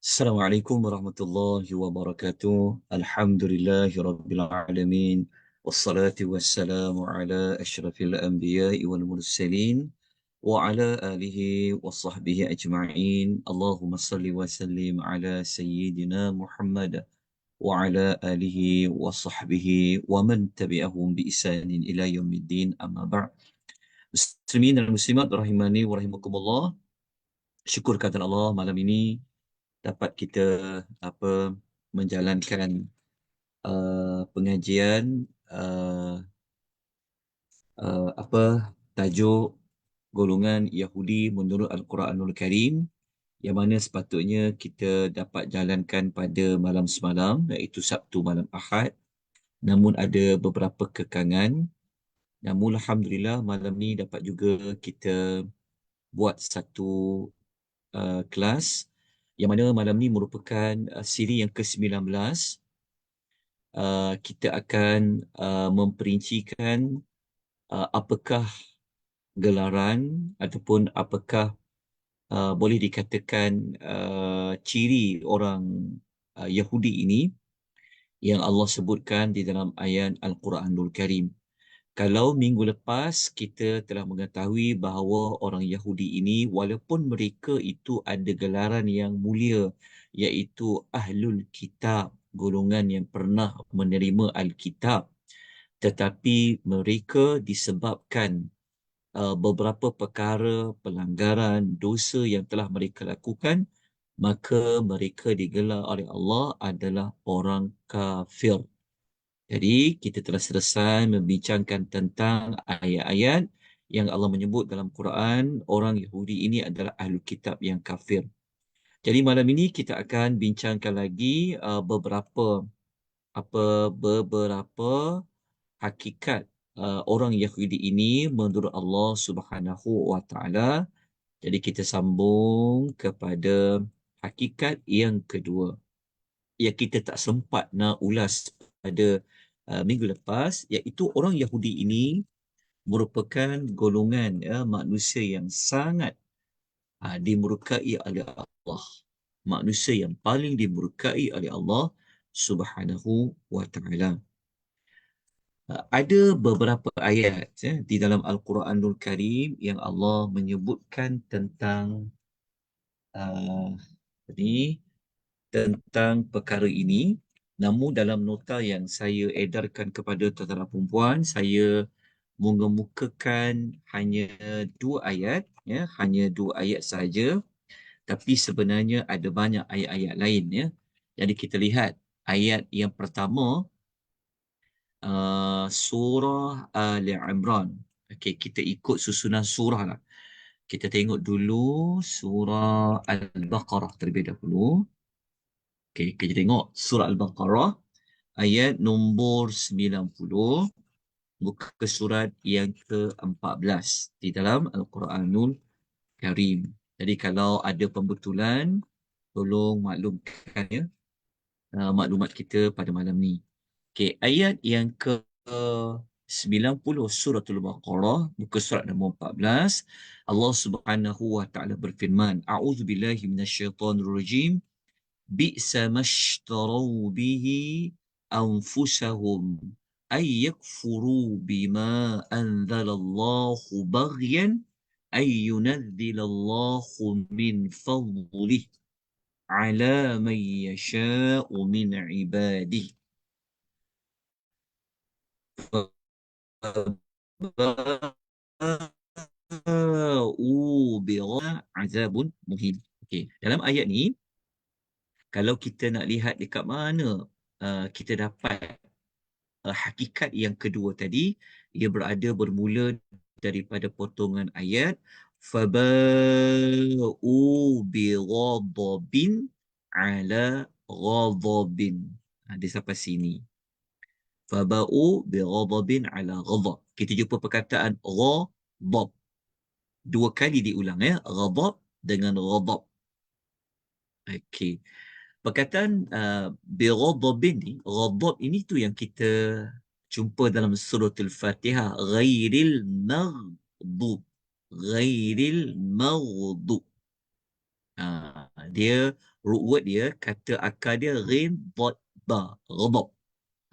Assalamualaikum warahmatullahi wabarakatuh. Alhamdulillahi rabbil alamin. Wassalatu wassalamu ala asyrafil anbiya'i wal mursalin wa ala alihi wa sahbihi ajma'in. Allahumma salli wa sallim ala sayyidina Muhammad wa ala alihi wa sahbihi wa man tabi'ahum bi isanin ila yaumiddin, amma ba'd. Muslimin dan muslimat rahimani wa rahimakumullah. Syukur kehadirat Allah, malam ini dapat kita apa menjalankan pengajian uh, apa tajuk golongan Yahudi menurut Al-Quranul Karim, yang mana sepatutnya kita dapat jalankan pada malam semalam, iaitu Sabtu malam Ahad. Namun ada beberapa kekangan. Namun Alhamdulillah malam ni dapat juga kita buat satu kelas, yang mana malam ni merupakan siri yang ke-19. Kita akan memperincikan apakah gelaran ataupun apakah boleh dikatakan ciri orang Yahudi ini yang Allah sebutkan di dalam ayat Al-Quranul Karim. Kalau minggu lepas kita telah mengetahui bahawa orang Yahudi ini, walaupun mereka itu ada gelaran yang mulia, iaitu Ahlul Kitab, golongan yang pernah menerima Alkitab, tetapi mereka disebabkan beberapa perkara pelanggaran dosa yang telah mereka lakukan, maka mereka digelar oleh Allah adalah orang kafir. Jadi kita telah selesai membincangkan tentang ayat-ayat yang Allah menyebut dalam Quran orang Yahudi ini adalah ahli kitab yang kafir. Jadi malam ini kita akan bincangkan lagi beberapa hakikat orang Yahudi ini menurut Allah Subhanahu wa taala. Jadi kita sambung kepada hakikat yang kedua, yang kita tak sempat nak ulas pada minggu lepas, iaitu orang Yahudi ini merupakan golongan manusia yang sangat dimurkai oleh Allah. Manusia yang paling dimurkai oleh Allah Subhanahu wa taala. Ada beberapa ayat di dalam Al-Quranul Karim yang Allah menyebutkan tentang uh, ni tentang perkara ini. Namun dalam nota yang saya edarkan kepada tuan-tuan dan puan, saya mengemukakan hanya dua ayat, hanya dua ayat saja. Tapi sebenarnya ada banyak ayat-ayat lain, ya. Jadi kita lihat ayat yang pertama, surah Ali Imran. Okey, kita ikut susunan surah lah. Kita tengok dulu surah Al-Baqarah terlebih dahulu. Okey, kita tengok surah Al-Baqarah ayat nombor 90, muka surat yang ke-14 di dalam Al-Quranul Karim. Jadi kalau ada pembetulan, tolong maklumkan, ya, maklumat kita pada malam ni. Okey, ayat yang ke-90 suratul Baqarah, muka surat nombor 14, Allah Subhanahu wa taala berfirman, A'udzubillahi minasyaitonirrajim. Bi'sa mashtarau bihi anfusahum ay yakfuru bima anzalallahu baghyan ay yunazzilallahu min fadlih ala man yasha'u min ibadihi azabun muhin. Okey, dalam ayat ni kalau kita nak lihat dekat mana kita dapat hakikat yang kedua tadi, ia bermula daripada potongan ayat faba'u bi ghadabin ala ghadabin. Dia sampai sini. Faba'u bi ghadabin ala ghadab. Kita jumpa perkataan ghadab dua kali diulang, ya, ghadab dengan ghadab. Okey. Perkataan bi ghadabin ni, ghadab ini tu yang kita jumpa dalam surah Al-Fatihah, ghairil maghdub. Dia root word dia, kata akar dia ghin, dot, ba, ghadab.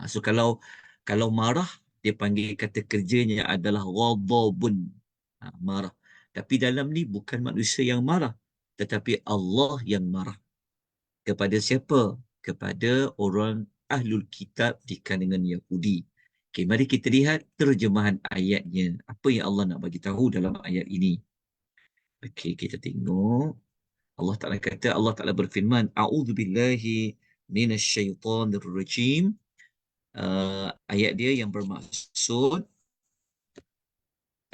So kalau marah, dia panggil kata kerjanya adalah ghadabun. Marah. Tapi dalam ni bukan manusia yang marah, tetapi Allah yang marah. Kepada siapa? Kepada orang Ahlul Kitab di kalangan Yahudi. Okay, mari kita lihat terjemahan ayatnya. Apa yang Allah nak bagi tahu dalam ayat ini? Okey, kita tengok. Allah Ta'ala berfirman, A'udzubillahi minasyaitanirrajim. Ayat dia yang bermaksud,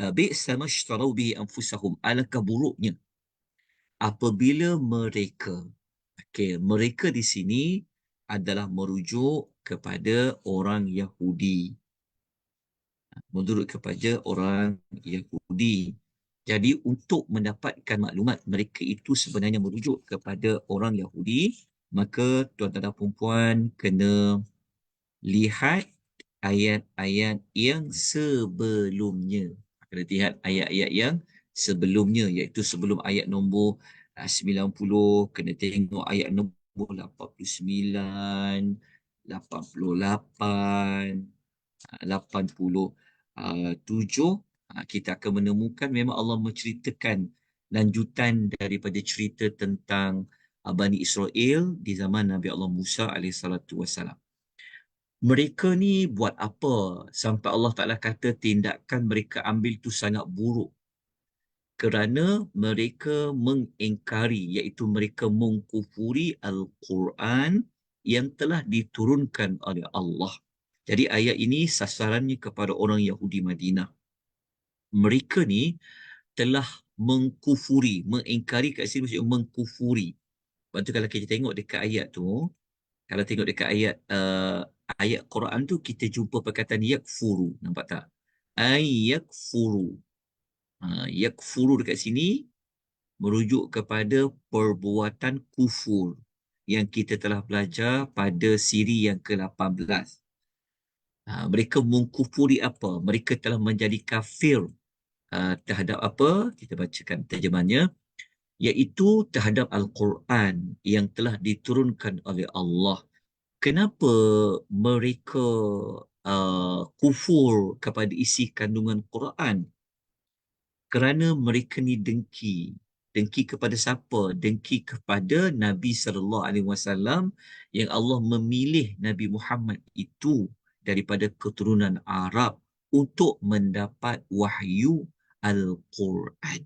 bi'sa mashtarau bihi anfusahum, alangkah buruknya apabila mereka. Okey, mereka di sini adalah merujuk kepada orang Yahudi. Menurut kepada orang Yahudi. Jadi untuk mendapatkan maklumat mereka itu sebenarnya merujuk kepada orang Yahudi, maka tuan-tuan dan puan kena lihat ayat-ayat yang sebelumnya. Kena lihat ayat-ayat yang sebelumnya, iaitu sebelum ayat nombor 90, kena tengok ayat nombor 89, 88, 87. Kita akan menemukan memang Allah menceritakan lanjutan daripada cerita tentang Bani Israel di zaman Nabi Allah Musa AS. Mereka ni buat apa sampai Allah Ta'ala kata tindakan mereka ambil tu sangat buruk? Kerana mereka mengingkari, iaitu mereka mengkufuri Al-Quran yang telah diturunkan oleh Allah. Jadi ayat ini sasarannya kepada orang Yahudi Madinah. Mereka ni telah mengkufuri, mengingkari kat sini maksudnya mengkufuri. Lepas tu kalau kita tengok dekat ayat tu, kalau tengok dekat ayat Quran tu, kita jumpa perkataan yakfuru. Nampak tak? Yakfuru. Yakfuru dekat sini merujuk kepada perbuatan kufur yang kita telah belajar pada siri yang ke-18. Mereka mengkufuri apa? Mereka telah menjadi kafir terhadap apa? Kita bacakan terjemahnya. Iaitu terhadap Al-Quran yang telah diturunkan oleh Allah. Kenapa mereka kufur kepada isi kandungan Quran? Kerana mereka ni dengki. Dengki kepada siapa? Dengki kepada Nabi SAW yang Allah memilih Nabi Muhammad itu daripada keturunan Arab untuk mendapat wahyu Al-Quran.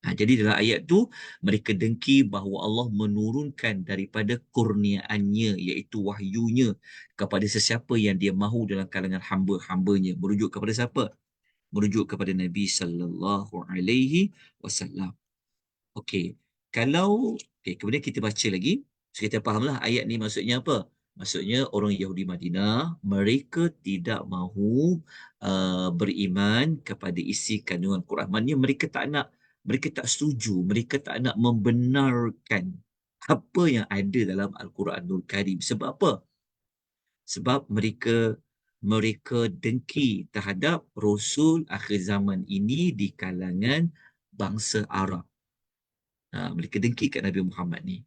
Jadi dalam ayat tu mereka dengki bahawa Allah menurunkan daripada kurniaannya, iaitu wahyunya kepada sesiapa yang dia mahu dalam kalangan hamba-hambanya. Merujuk kepada siapa? Merujuk kepada Nabi sallallahu alaihi wasallam. Okey. Kemudian kita baca lagi. So kita fahamlah ayat ni maksudnya apa? Maksudnya orang Yahudi Madinah, mereka tidak mahu beriman kepada isi kandungan Quran. Maksudnya mereka tak setuju, mereka tak nak membenarkan apa yang ada dalam Al-Quranul Karim. Sebab apa? Sebab mereka dengki terhadap Rasul akhir zaman ini di kalangan bangsa Arab. Mereka dengki kat Nabi Muhammad ni.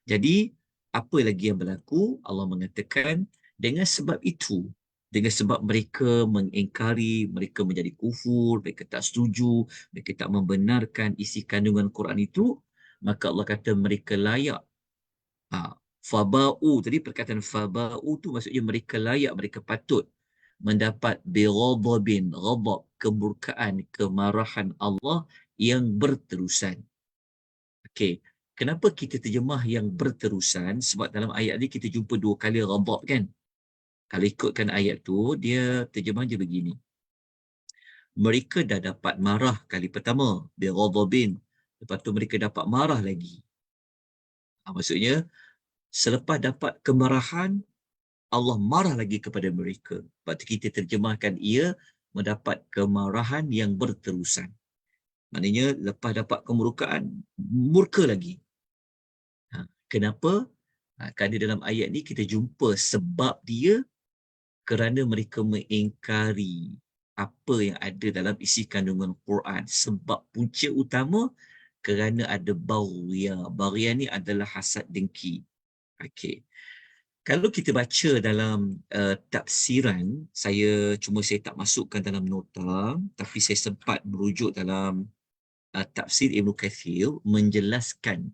Jadi, apa lagi yang berlaku? Allah mengatakan, dengan sebab itu, dengan sebab mereka mengingkari, mereka menjadi kufur, mereka tak setuju, mereka tak membenarkan isi kandungan Quran itu, maka Allah kata mereka layak. Faba'u, tadi perkataan faba'u tu maksudnya mereka layak, mereka patut mendapat bighadabin, ghadab, kemurkaan, kemarahan Allah yang berterusan. Okey, kenapa kita terjemah yang berterusan? Sebab dalam ayat ni kita jumpa 2 kali ghadab kan? Kalau ikutkan ayat tu, dia terjemah je begini. Mereka dah dapat marah kali pertama, bighadabin. Lepas tu mereka dapat marah lagi. Maksudnya, selepas dapat kemarahan, Allah marah lagi kepada mereka. Lepas tu kita terjemahkan ia mendapat kemarahan yang berterusan. Maknanya lepas dapat kemurkaan, murka lagi. Kenapa? Kerana dalam ayat ni kita jumpa sebab dia kerana mereka mengingkari apa yang ada dalam isi kandungan Quran. Sebab punca utama kerana ada baghya. Baghya ni adalah hasad dengki. Okey. Kalau kita baca dalam tafsiran, saya tak masukkan dalam nota, tapi saya sempat merujuk dalam tafsir Ibn Kathir menjelaskan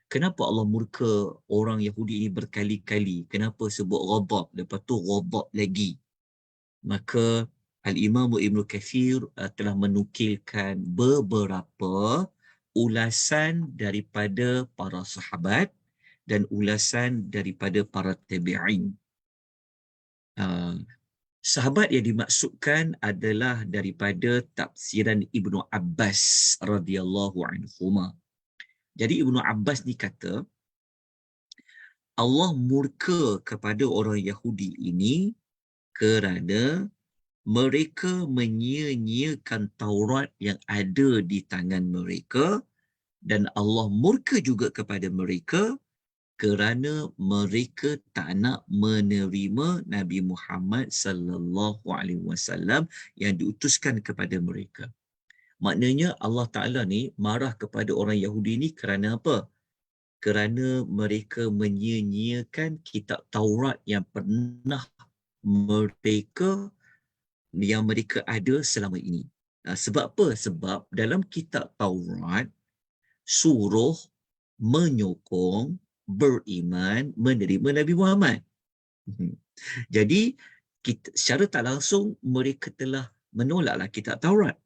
kenapa Allah murka orang Yahudi ini berkali-kali, kenapa sebut ghadab, lepas tu ghadab lagi. Maka Al-Imam Ibn Kathir telah menukilkan beberapa ulasan daripada para sahabat dan ulasan daripada para tabi'in. Sahabat yang dimaksudkan adalah daripada tafsiran Ibnu Abbas radhiyallahu anhuma. Jadi Ibnu Abbas ni kata Allah murka kepada orang Yahudi ini kerana mereka menyia-nyiakan Taurat yang ada di tangan mereka, dan Allah murka juga kepada mereka kerana mereka tak nak menerima Nabi Muhammad sallallahu alaihi wasallam yang diutuskan kepada mereka. Maknanya Allah Taala ni marah kepada orang Yahudi ni kerana apa? Kerana mereka menyia-nyiakan kitab Taurat yang pernah mereka ada selama ini. Sebab apa? Sebab dalam kitab Taurat suruh menyokong beriman menerima Nabi Muhammad. Jadi secara tak langsung mereka telah menolaklah kitab Taurat.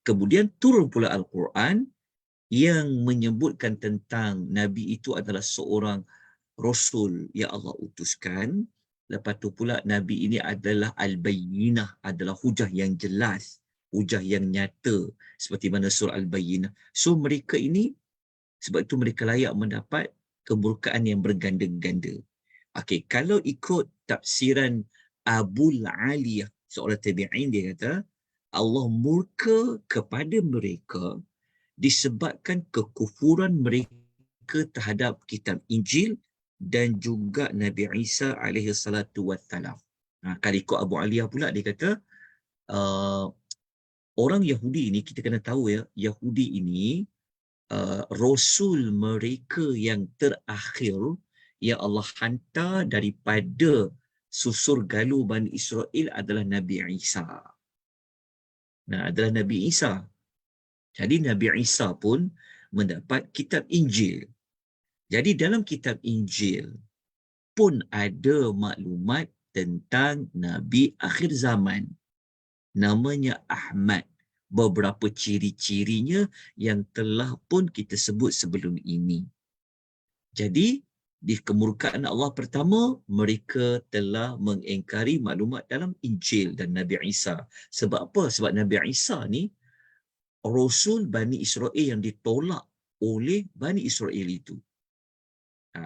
Kemudian turun pula Al-Quran yang menyebutkan tentang Nabi itu adalah seorang Rasul yang Allah utuskan. Lepas tu pula Nabi ini adalah Al-Bayyinah, adalah hujah yang jelas, hujah yang nyata, seperti mana surah Al-Bayyinah. So mereka ini, sebab itu mereka layak mendapat kemurkaan yang berganda-ganda. Okey, kalau ikut tafsiran Abul Aliyah, seorang tabi'in, dia kata Allah murka kepada mereka disebabkan kekufuran mereka terhadap kitab Injil dan juga Nabi Isa alaihi salatu wassalam. Kalau ikut Abu Aliyah pula, dia kata orang Yahudi ini, kita kena tahu ya, Yahudi ini Rasul mereka yang terakhir yang Allah hantar daripada susur galuh Bani Israel adalah Nabi Isa. Adalah Nabi Isa. Jadi Nabi Isa pun mendapat kitab Injil. Jadi dalam kitab Injil pun ada maklumat tentang Nabi akhir zaman. Namanya Ahmad. Beberapa ciri-cirinya yang telah pun kita sebut sebelum ini. Jadi di kemurkaan Allah pertama, mereka telah mengingkari maklumat dalam Injil dan Nabi Isa. Sebab apa? Sebab Nabi Isa ni Rasul Bani Israel yang ditolak oleh Bani Israel itu.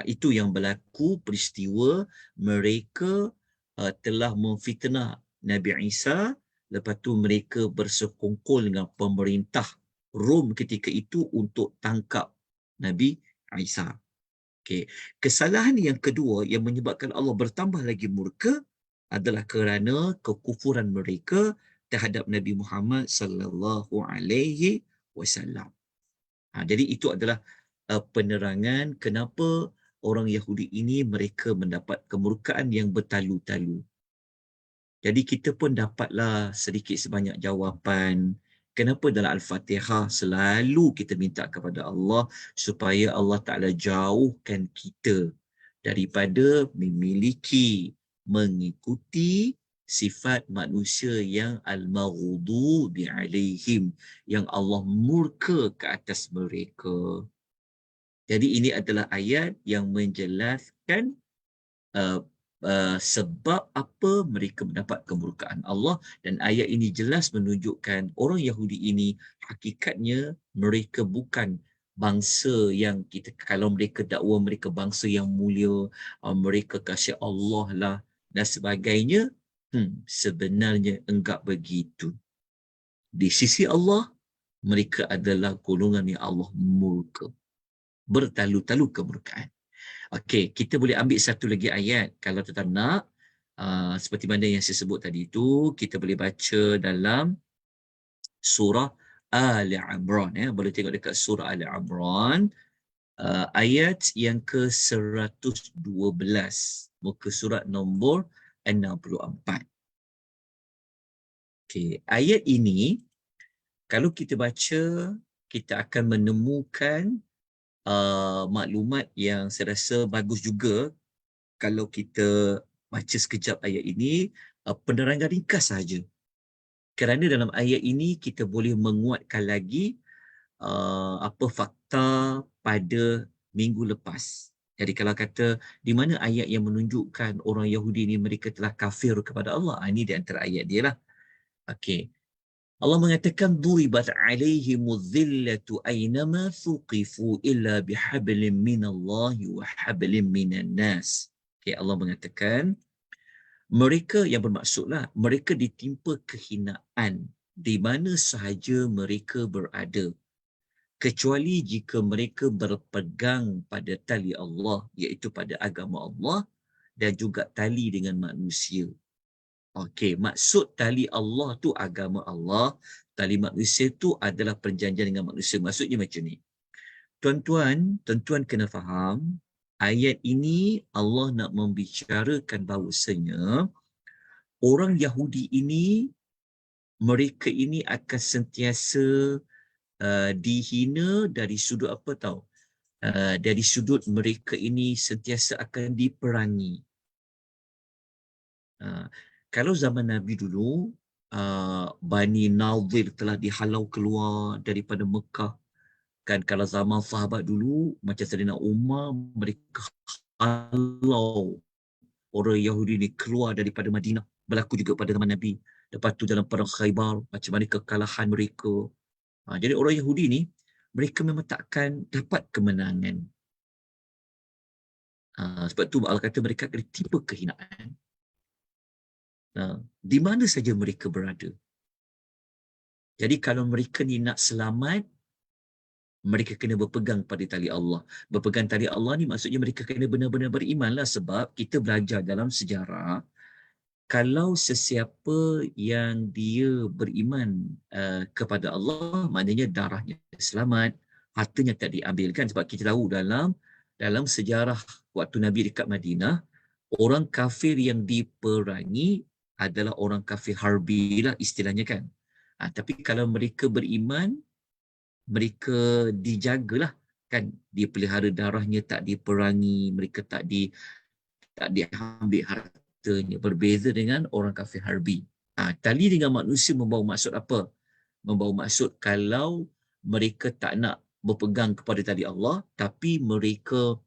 Itu yang berlaku peristiwa mereka telah memfitnah Nabi Isa. Lepas tu mereka bersekongkol dengan pemerintah Rom ketika itu untuk tangkap Nabi Isa. Okay. Kesalahan yang kedua yang menyebabkan Allah bertambah lagi murka adalah kerana kekufuran mereka terhadap Nabi Muhammad sallallahu alaihi wasallam. Jadi itu adalah penerangan kenapa orang Yahudi ini mereka mendapat kemurkaan yang bertalu-talu. Jadi kita pun dapatlah sedikit sebanyak jawapan kenapa dalam Al-Fatihah selalu kita minta kepada Allah supaya Allah Ta'ala jauhkan kita daripada mengikuti sifat manusia yang al-maghdubi alaihim, yang Allah murka ke atas mereka. Jadi ini adalah ayat yang menjelaskan sebab apa mereka mendapat kemurkaan Allah, dan ayat ini jelas menunjukkan orang Yahudi ini hakikatnya mereka bukan bangsa yang kita, kalau mereka dakwa mereka bangsa yang mulia, mereka kasih Allah lah dan sebagainya, sebenarnya enggak begitu. Di sisi Allah mereka adalah golongan yang Allah murka, bertalu-talu kemurkaan. Okey, kita boleh ambil satu lagi ayat kalau tuan nak. Seperti mana yang saya sebut tadi itu, kita boleh baca dalam surah Ali Imran, ya. Boleh tengok dekat surah Ali Imran, ayat yang ke-112, muka surat nombor 64. Okey, ayat ini kalau kita baca, kita akan menemukan maklumat yang saya rasa bagus juga kalau kita baca sekejap ayat ini, penerangan ringkas sahaja. Kerana dalam ayat ini kita boleh menguatkan lagi apa fakta pada minggu lepas. Jadi kalau kata di mana ayat yang menunjukkan orang Yahudi ni mereka telah kafir kepada Allah, ini di antara ayat dia lah. Okey. Allah mengatakan duribat alaihimuz zillatu aynama thuqifu illa bihablin minallahi wa hablin minan nas. Okey, Allah mengatakan mereka, yang bermaksudlah mereka ditimpa kehinaan di mana sahaja mereka berada, kecuali jika mereka berpegang pada tali Allah, iaitu pada agama Allah, dan juga tali dengan manusia. Okey, maksud tali Allah tu agama Allah, tali manusia tu adalah perjanjian dengan manusia. Maksudnya macam ni. Tuan-tuan kena faham, ayat ini Allah nak membicarakan bahawasanya orang Yahudi ini, mereka ini akan sentiasa dihina dari sudut apa tahu? Dari sudut mereka ini sentiasa akan diperangi. Kalau zaman Nabi dulu, Bani Nadir telah dihalau keluar daripada Mekah. Kan kalau zaman sahabat dulu, macam Sayyidina Umar, mereka halau orang Yahudi ni keluar daripada Madinah. Berlaku juga pada zaman Nabi. Lepas tu dalam perang Khaybar, macam mana kekalahan mereka. Jadi orang Yahudi ni, mereka memang takkan dapat kemenangan. Sebab tu Allah kata mereka akan ditimpa kehinaan. Di mana saja mereka berada. Jadi kalau mereka ni nak selamat, mereka kena berpegang pada tali Allah. Berpegang tali Allah ni maksudnya mereka kena benar-benar beriman lah, sebab kita belajar dalam sejarah, kalau sesiapa yang dia beriman kepada Allah, maknanya darahnya selamat, hartanya tak diambilkan. Sebab kita tahu dalam sejarah waktu Nabi dekat Madinah, orang kafir yang diperangi adalah orang kafir harbi lah istilahnya kan. Tapi kalau mereka beriman, mereka dijagalah kan, dipelihara darahnya, tak diperangi, mereka tak diambil hartanya, berbeza dengan orang kafir harbi. Tali dengan manusia membawa maksud apa? Membawa maksud kalau mereka tak nak berpegang kepada tali Allah, tapi mereka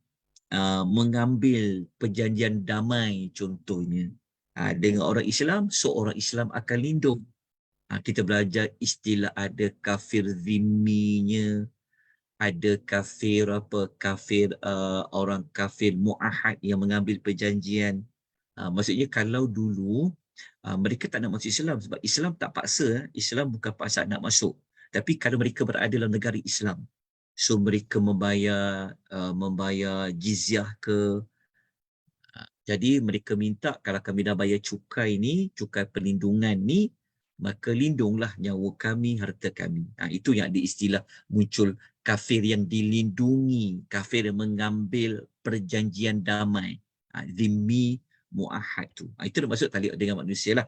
mengambil perjanjian damai contohnya dengan orang Islam, so orang Islam akan lindung. Kita belajar istilah ada kafir zimminya, ada kafir orang kafir muahad yang mengambil perjanjian. Maksudnya kalau dulu mereka tak nak masuk Islam sebab Islam tak paksa, Islam bukan paksa nak masuk. Tapi kalau mereka berada dalam negara Islam, so mereka membayar jizyah ke. Jadi mereka minta kalau kami dah bayar cukai ni, cukai perlindungan ni, maka lindunglah nyawa kami, harta kami. Itu yang ada istilah muncul kafir yang dilindungi, kafir yang mengambil perjanjian damai. Zimmi muahad tu. Itu dah maksud tali dengan manusia lah.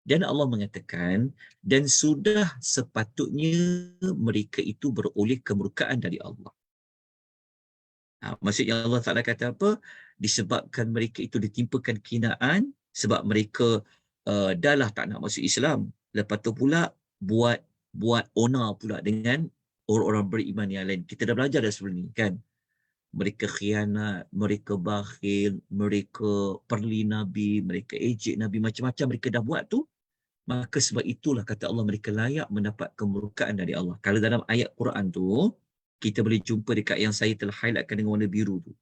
Dan Allah mengatakan, dan sudah sepatutnya mereka itu beroleh kemurkaan dari Allah. Maksudnya Allah Ta'ala kata apa? Disebabkan mereka itu ditimpakan kehinaan, sebab mereka dah lah tak nak masuk Islam. Lepas tu pula buat onar pula dengan orang-orang beriman yang lain. Kita dah belajar dah sebelum ni kan. Mereka khianat, mereka bakhil, mereka perli Nabi, mereka ejek Nabi, macam-macam mereka dah buat tu. Maka sebab itulah kata Allah, mereka layak mendapat kemurkaan dari Allah. Kalau dalam ayat Quran tu, kita boleh jumpa dekat yang saya telah highlightkan dengan warna biru tu.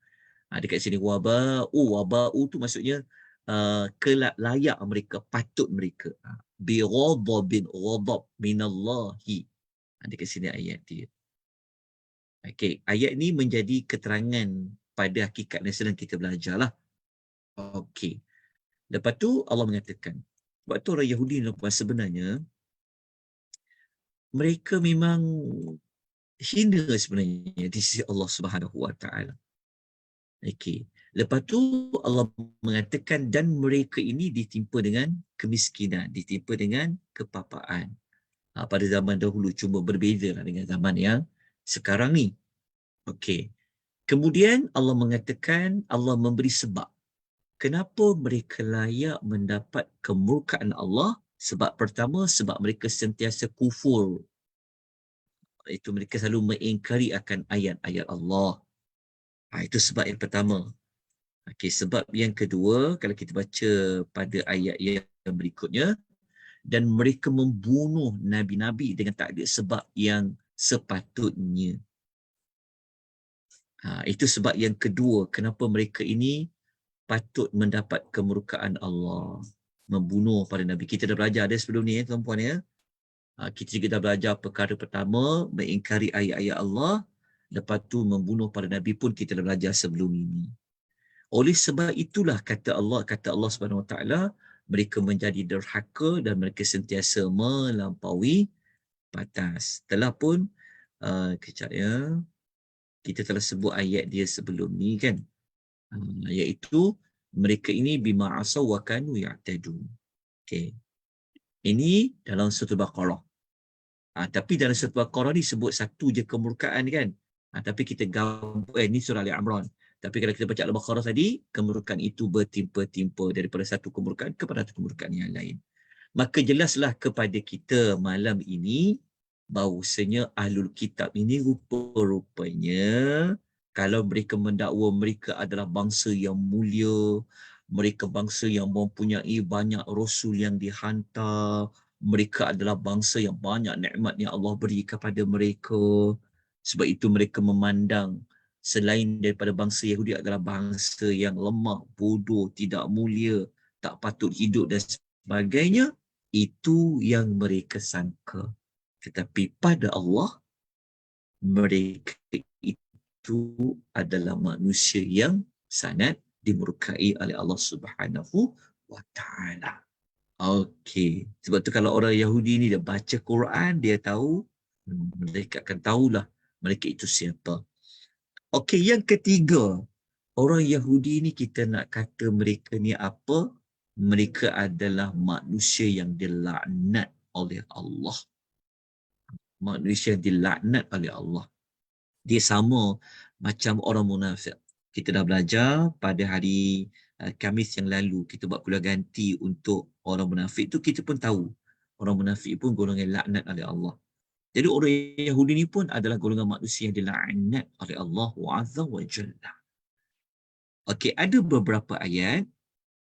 Dekat sini waba'u tu maksudnya kelak layak mereka, patut mereka. Bi ghadabin, ghadab minallahi. Dekat sini ayat dia. Okey, ayat ni menjadi keterangan pada hakikat yang sedang kita belajarlah. Okey. Lepas tu Allah mengatakan, waktu orang Yahudi sebenarnya mereka memang hina sebenarnya di sisi Allah Subhanahu Wa Taala. Okey. Lepas tu Allah mengatakan dan mereka ini ditimpa dengan kemiskinan, ditimpa dengan kepapaan. Pada zaman dahulu cuma berbeza dengan zaman yang sekarang ni. Okey. Kemudian Allah mengatakan, Allah memberi sebab. Kenapa mereka layak mendapat kemurkaan Allah? Sebab pertama, sebab mereka sentiasa kufur. Itu mereka selalu mengingkari akan ayat-ayat Allah. Itu sebab yang pertama. Okey, sebab yang kedua, kalau kita baca pada ayat yang berikutnya, dan mereka membunuh nabi-nabi dengan tak ada sebab yang sepatutnya. Itu sebab yang kedua, kenapa mereka ini patut mendapat kemurkaan Allah. Membunuh para nabi. Kita dah belajar ada sebelum ni, tuan-puan ya. Kita juga dah belajar perkara pertama, mengingkari ayat-ayat Allah. Lepas tu membunuh para nabi pun kita dah belajar sebelum ini. Oleh sebab itulah kata Allah Subhanahu Wa Taala, mereka menjadi derhaka dan mereka sentiasa melampaui batas. Telah pun kejap ya. Kita telah sebut ayat dia sebelum ni kan. Iaitu mereka ini bima asaw wa kanu ya'tadun. Okey. Ini dalam surah Baqarah. Tapi dalam surah Baqarah ni sebut satu je kemurkaan kan. Tapi kita gabung ni surah Ali Imran. Tapi kalau kita baca Al-Baqarah tadi, kemurkaan itu bertimpa-timpa daripada satu kemurkaan kepada satu kemurkaan yang lain. Maka jelaslah kepada kita malam ini bahawasanya Ahlul Kitab ini rupa-rupanya kalau mereka mendakwa mereka adalah bangsa yang mulia, mereka bangsa yang mempunyai banyak rasul yang dihantar, mereka adalah bangsa yang banyak nikmat yang Allah beri kepada mereka. Sebab itu mereka memandang selain daripada bangsa Yahudi adalah bangsa yang lemah, bodoh, tidak mulia, tak patut hidup dan sebagainya. Itu yang mereka sangka. Tetapi pada Allah, mereka itu adalah manusia yang sangat dimurkai oleh Allah Subhanahu Wa Taala. Okey. Sebab tu kalau orang Yahudi ni dia baca Quran, dia tahu, mereka akan tahulah mereka itu siapa. Okey, yang ketiga, orang Yahudi ni kita nak kata mereka ni apa? Mereka adalah manusia yang dilaknat oleh Allah. Manusia yang dilaknat oleh Allah. Dia sama macam orang munafik. Kita dah belajar pada hari Khamis yang lalu, kita buat kuliah ganti untuk orang munafik tu, kita pun tahu orang munafik pun golongan laknat oleh Allah. Jadi orang Yahudi ni pun adalah golongan manusia yang dilaknat oleh Allah Azza wa Jalla. Okey, ada beberapa ayat,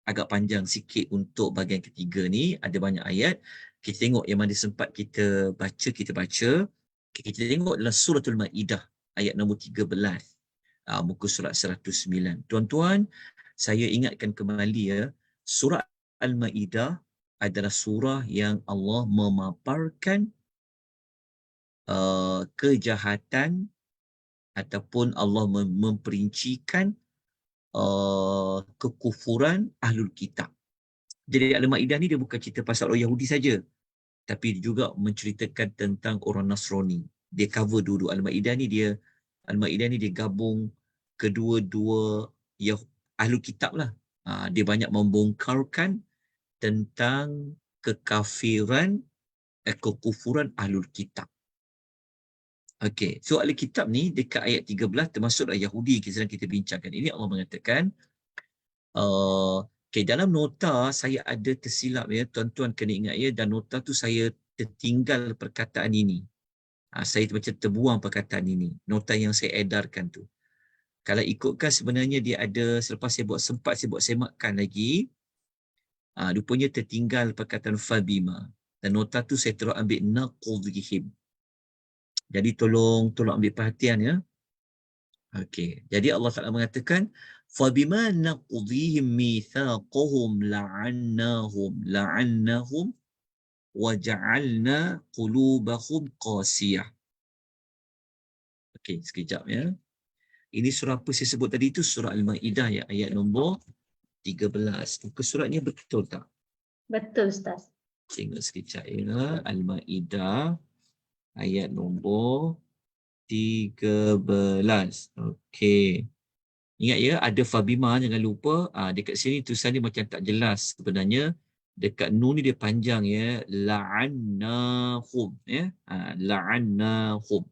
agak panjang sikit untuk bahagian ketiga ni, ada banyak ayat. Kita tengok yang mana sempat kita baca, kita baca. Kita tengok dalam suratul Maidah, ayat nombor 13. Muka surat 109. Tuan-tuan, saya ingatkan kembali ya, surah Al-Maidah adalah surah yang Allah memaparkan kejahatan ataupun Allah memperincikan kekufuran Ahlul Kitab. Jadi Al-Maidah ni dia bukan cerita pasal orang Yahudi saja, tapi juga menceritakan tentang orang Nasrani. Dia cover dulu Al-Maidah ni, dia gabung kedua-dua Ahlul Kitab lah. Dia banyak membongkarkan tentang kekafiran, kekufuran Ahlul Kitab. Okey, so Ahlul Kitab ni dekat ayat 13 termasuklah Yahudi yang sedang kita bincangkan. Ini Allah mengatakan, dalam nota saya ada tersilap ya, tuan-tuan kena ingat ya, dan nota tu saya tertinggal perkataan ini. Saya macam terbuang perkataan ini, nota yang saya edarkan tu. Kalau ikutkan sebenarnya dia ada, selepas saya buat semakkan lagi, rupanya tertinggal perkataan fabima. Dan nota tu saya terus ambil naqudhihim. Jadi tolong ambil perhatian ya. Okey, jadi Allah Taala mengatakan fabima naqdhihim mitsaqahum la'annahum wa ja'alna qulubahum qasiyah. Okey, sekejap ya. Ini surah apa saya sebut tadi itu? Surah Al-Maidah ya, ayat nombor 13. Muka suratnya betul tak? Betul, Ustaz. Tengok sekejap ya. Al-Maidah Ayat nombor 13. Okey. Ingat ya, ada fabima, jangan lupa. Dekat sini tulisan dia macam tak jelas. Sebenarnya dekat nun ni dia panjang ya. La'annahum ya. La'annahum.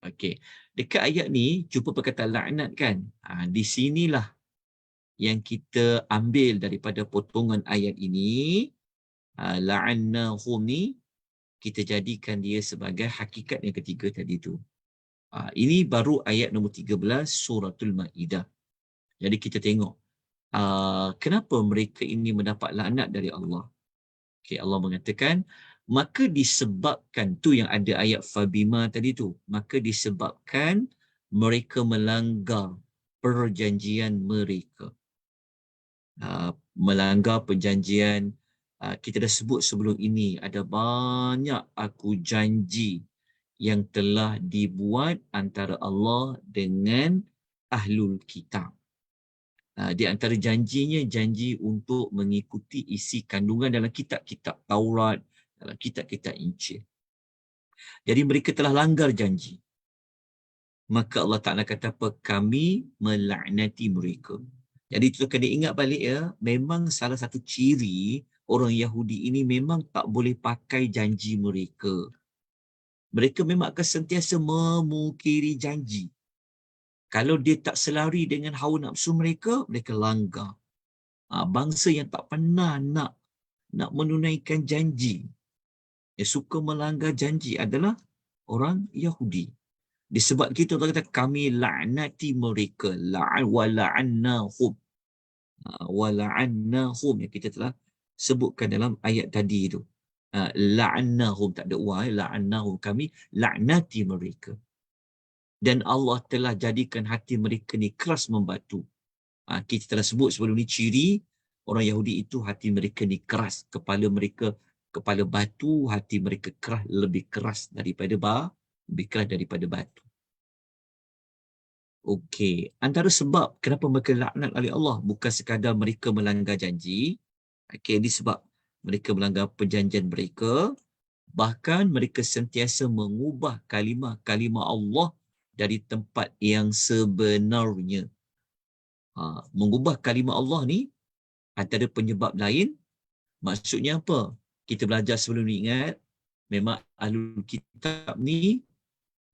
Okey. Dekat ayat ni jumpa perkataan laknat kan? Di sinilah yang kita ambil daripada potongan ayat ini. La'annahum ni kita jadikan dia sebagai hakikat yang ketiga tadi tu. Ini baru ayat nombor 13 suratul Maidah. Jadi kita tengok kenapa mereka ini mendapat laknat dari Allah. Okay, Allah mengatakan, maka disebabkan tu yang ada ayat fabima tadi tu, maka disebabkan mereka melanggar perjanjian mereka. Melanggar perjanjian, kita dah sebut sebelum ini, ada banyak aku janji yang telah dibuat antara Allah dengan ahlul kitab. Di antara janjinya, janji untuk mengikuti isi kandungan dalam kitab-kitab Taurat, dalam kitab-kitab Injil. Jadi mereka telah langgar janji. Maka Allah Ta'ala kata apa? Kami melaknati mereka. Jadi itu kena ingat balik ya, memang salah satu ciri orang Yahudi ini memang tak boleh pakai janji mereka. Mereka memang akan sentiasa memungkiri janji. Kalau dia tak selari dengan hawa nafsu mereka, mereka langgar. Bangsa yang tak pernah nak menunaikan janji, yang suka melanggar janji adalah orang Yahudi. Disebab kita Allah kata kami laknati mereka, wa la'annahum. Wa la'annahum yang kita telah sebutkan dalam ayat tadi itu. La'annahum, tak ada wa, la'annahum, kami laknati mereka. Dan Allah telah jadikan hati mereka ni keras membatu. Kita telah sebut sebelum ni ciri orang Yahudi itu hati mereka ni keras, kepala mereka kepala batu, hati mereka keras, lebih keras daripada batu. Okey, antara sebab kenapa mereka laknat oleh Allah bukan sekadar mereka melanggar janji. Okey, ini sebab mereka melanggar perjanjian mereka, bahkan mereka sentiasa mengubah kalimah-kalimah Allah dari tempat yang sebenarnya. Mengubah kalimah Allah ni antara penyebab lain, maksudnya apa? Kita belajar sebelum ni, ingat, memang ahlul kitab ni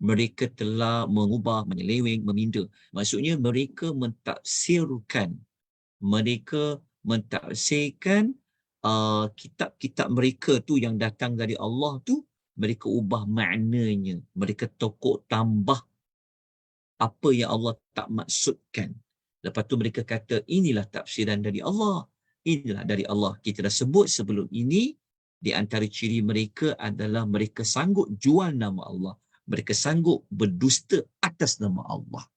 mereka telah mengubah, menyeleweng, meminda. Maksudnya mereka mentafsirkan kitab-kitab mereka tu yang datang dari Allah tu, mereka ubah maknanya, mereka tokok tambah apa yang Allah tak maksudkan. Lepas tu mereka kata inilah tafsiran dari Allah, inilah dari Allah. Kita dah sebut sebelum ini, di antara ciri mereka adalah mereka sanggup jual nama Allah, mereka sanggup berdusta atas nama Allah.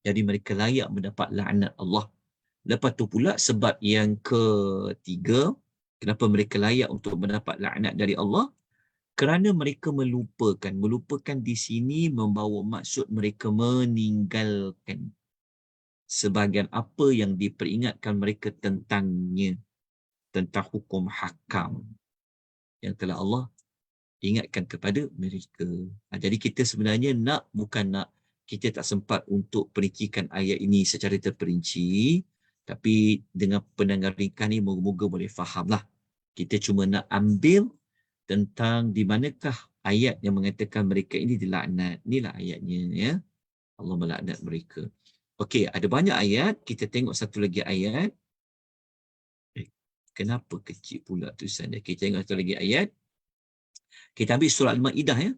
Jadi mereka layak mendapat laknat Allah. Lepas tu pula sebab yang ketiga, kenapa mereka layak untuk mendapat laknat dari Allah? Kerana mereka melupakan di sini membawa maksud mereka meninggalkan sebahagian apa yang diperingatkan mereka tentangnya, tentang hukum hakam yang telah Allah ingatkan kepada mereka. Jadi kita sebenarnya kita tak sempat untuk perincikan ayat ini secara terperinci, tapi dengan pendengar ringkas ni moga-moga boleh fahamlah. Kita cuma nak ambil tentang di manakah ayat yang mengatakan mereka ini dilaknat. Inilah ayatnya ya. Allah melaknat mereka. Okey, ada banyak ayat. Kita tengok satu lagi ayat. Kenapa kecil pula tulisan dia? Kita tengok satu lagi ayat. Kita ambil surah Al-Ma'idah ya.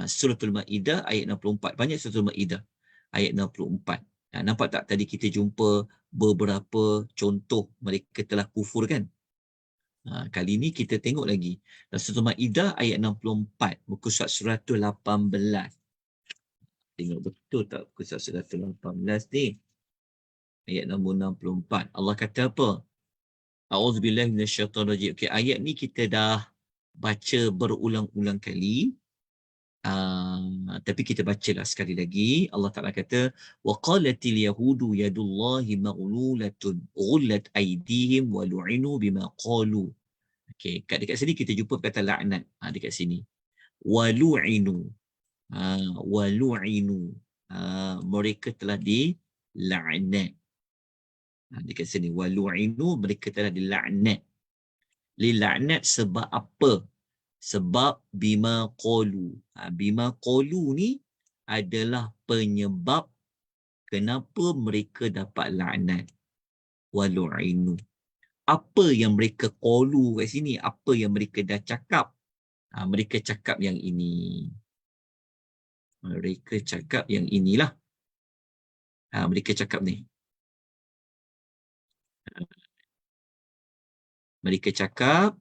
Surah Al-Ma'idah ayat 64. Banyak surah Al-Ma'idah. Ayat 64. Nampak tak tadi kita jumpa beberapa contoh mereka telah kufur kan? Kali ini kita tengok lagi. Dalam surah Al-Ma'idah ayat 64. Muka surat 118. Tengok betul tak muka surat 118 ni? Ayat nombor 64. Allah kata apa? A'udzubillahi minasyaitonirrajim. Okey, ayat ni kita dah baca berulang-ulang kali. Tapi kita bacalah sekali lagi. Allah Ta'ala kata, وَقَالَتِ الْيَهُودُ يَدُ اللَّهِ مَغْلُولَةٌ غُلَّتْ أَيْدِيهِمْ وَلُعِنُوا بِمَا قَالُوا. Okey, dekat sini kita jumpa kata laknat. Dekat sini. Walu'inu. Walu'inu. Mereka telah dilaknat. Dekat sini. Walu'inu, mereka telah dilaknat. Dilaknat sebab apa? Sebab bima qalu. Bima qalu ni adalah penyebab kenapa mereka dapat laknat. Walu'inu. Apa yang mereka qalu kat sini? Apa yang mereka dah cakap? Mereka cakap yang ini. Mereka cakap yang inilah. Mereka cakap ni. Mereka cakap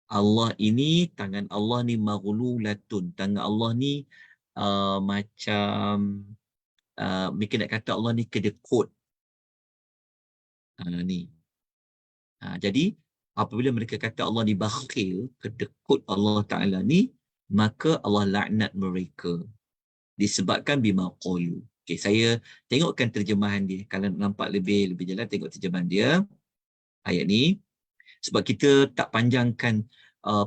Allah ini, tangan Allah ni maghlulatun. Tangan Allah ni macam mereka nak kata Allah ni kedekut. Ni. Jadi apabila mereka kata Allah ni bakhil, kedekut Allah Ta'ala ni, maka Allah laknat mereka. Disebabkan bima qalu. Okay, saya tengokkan terjemahan dia. Kalau nampak lebih jelas, tengok terjemahan dia. Ayat ni. Sebab kita tak panjangkan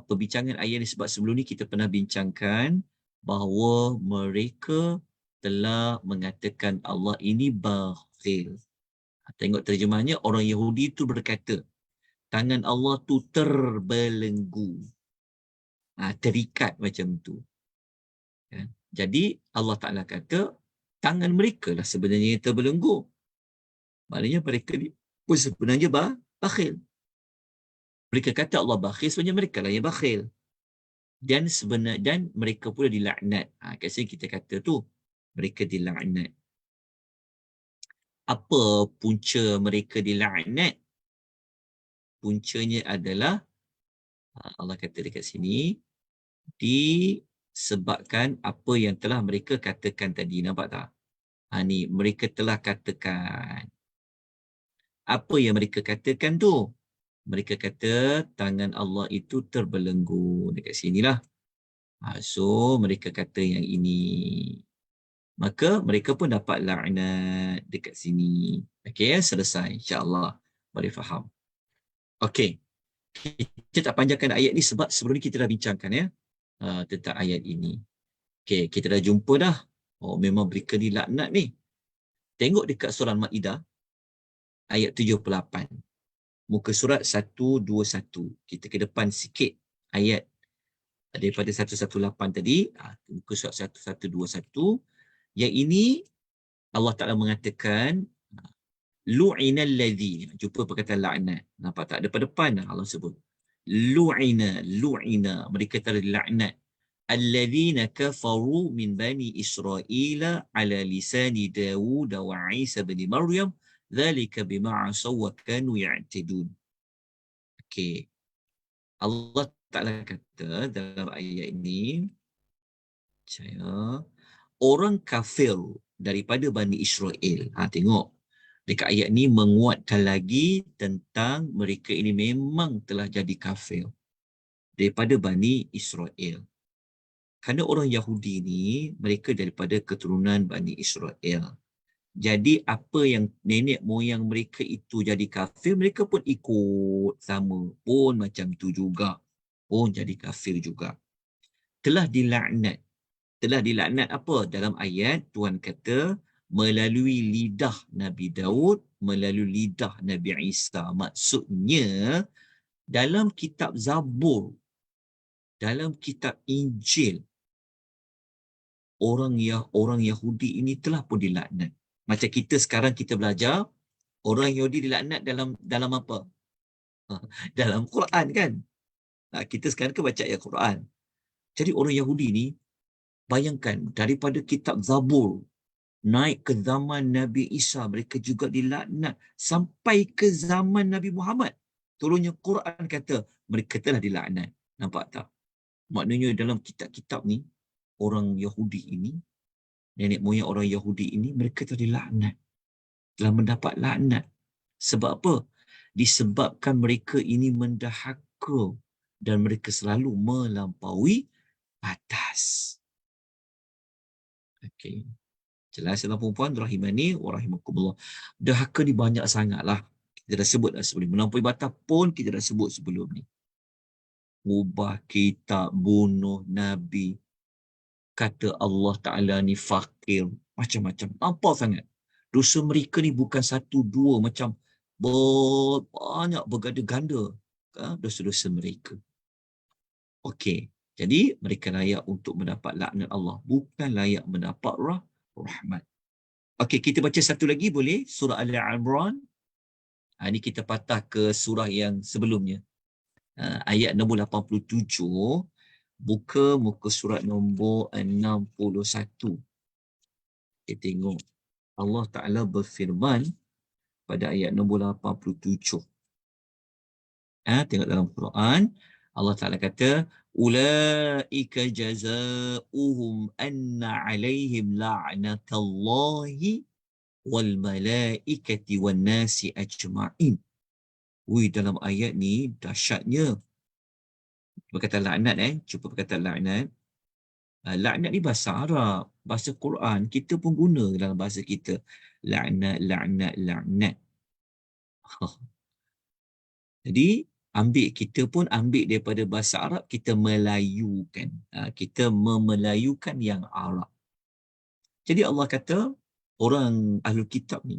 perbincangan ayat ni, sebab sebelum ni kita pernah bincangkan bahawa mereka telah mengatakan Allah ini bakhil. Tengok terjemahannya, orang Yahudi tu berkata, tangan Allah tu terbelenggu. Terikat macam tu. Ya. Jadi Allah Ta'ala kata, tangan mereka lah sebenarnya yang terbelenggu. Maknanya mereka ni pun sebenarnya bakhil. Mereka kata Allah bakhil, sebenarnya mereka lah yang bakhil. Dan mereka pula dilaknat. Kat sini kita kata tu, mereka dilaknat. Apa punca mereka dilaknat? Puncanya adalah, Allah kata dekat sini, disebabkan apa yang telah mereka katakan tadi. Nampak tak? Ni, mereka telah katakan. Apa yang mereka katakan tu? Mereka kata tangan Allah itu terbelenggu. Dekat sinilah. So, mereka kata yang ini. Maka mereka pun dapat laknat dekat sini. Okey, selesai. InsyaAllah. Boleh faham. Okey. Kita tak panjangkan ayat ni sebab sebelum ni kita dah bincangkan ya. Tentang ayat ini. Okey, kita dah jumpa dah. Memang mereka ni laknat ni. Tengok dekat surah Al-Ma'idah. Ayat 78. Muka surat 121. Kita ke depan sikit ayat daripada 118 tadi. Muka surat 1121. Yang ini Allah Ta'ala mengatakan lu'inal ladzi. Jumpa perkataan laknat. Nampak tak? Depan-depan Allah sebut. Lu'ina. Mereka telah dilaknat. Alladzina kafaru min bani Israila ala lisani Dawud wa Isa bin Maryam. Dzalika bima asaw wa kanu ya'tadun. Okey. Allah Ta'ala kata dalam ayat ini, orang kafir daripada Bani Israel. Tengok. Dekat ayat ni menguatkan lagi tentang mereka ini memang telah jadi kafir daripada Bani Israel. Kerana orang Yahudi ni, mereka daripada keturunan Bani Israel. Jadi apa yang nenek moyang mereka itu jadi kafir, mereka pun ikut sama. Pun macam tu juga. Pun jadi kafir juga. Telah dilaknat. Telah dilaknat apa? Dalam ayat Tuhan kata melalui lidah Nabi Daud, melalui lidah Nabi Isa. Maksudnya dalam kitab Zabur, dalam kitab Injil, orang Yahudi ini telah pun dilaknat. Macam kita sekarang kita belajar, orang Yahudi dilaknat dalam apa? Dalam Quran kan? Kita sekarang kan baca ayat Quran. Jadi orang Yahudi ni, bayangkan daripada kitab Zabur, naik ke zaman Nabi Isa, mereka juga dilaknat. Sampai ke zaman Nabi Muhammad, turunnya Quran kata, mereka telah dilaknat. Nampak tak? Maknanya dalam kitab-kitab ni, orang Yahudi ini, nenek moyang orang Yahudi ini, mereka telah dilaknat. Telah mendapat laknat. Sebab apa? Disebabkan mereka ini mendahaka dan mereka selalu melampaui batas. Okey. Jelas tuan perempuan rahimani wa rahimakumullah. Dahaka ni banyak sangatlah. Kita dah sebut dah sebelum. Melampaui batas pun kita dah sebut sebelum ni. ubah kitab, bunuh Nabi, kata Allah Ta'ala ni fakir, macam-macam. Nampak sangat. Dosa mereka ni bukan satu, dua, macam banyak berganda-ganda dosa-dosa mereka. Okey, jadi mereka layak untuk mendapat laknat Allah, bukan layak mendapat rahmat. Okey, kita baca satu lagi boleh? Surah Al-Imran. Ini kita patah ke surah yang sebelumnya. Ayat nombor 87, buka muka surat nombor 61. Kita tengok Allah Ta'ala berfirman pada ayat nombor 87. Tengok dalam Quran, Allah Ta'ala kata, Ulaika jazauhum anna alaihim la'natallahi wal malaikati wan nasi ajma'in. Dalam ayat ni dahsyatnya. Perkataan laknat, cuba perkataan laknat. Laknat ni bahasa Arab, bahasa Quran, kita pun guna dalam bahasa kita. Laknat, laknat, laknat. Jadi, kita pun ambil daripada bahasa Arab, kita melayukan. Kita memelayukan yang Arab. Jadi Allah kata, orang Ahlul Kitab ni,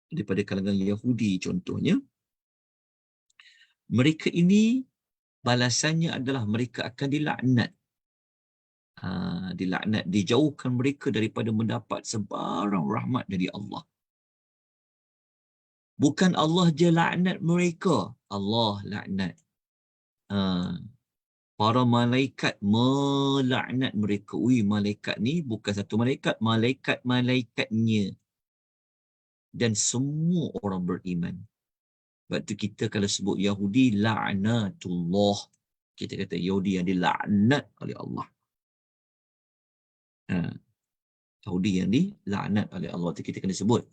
daripada kalangan Yahudi contohnya, mereka ini balasannya adalah mereka akan dilaknat. Dilaknat, dijauhkan mereka daripada mendapat sebarang rahmat dari Allah. Bukan Allah je laknat mereka, Allah laknat. Para malaikat melaknat mereka. Malaikat ni bukan satu malaikat, malaikat-malaikatnya. Dan semua orang beriman. Sebab tu kita kalau sebut Yahudi, la'natullah. Kita kata Yahudi yang dilaknat oleh Allah. Yahudi yang dilaknat oleh Allah. Tu kita kena sebut.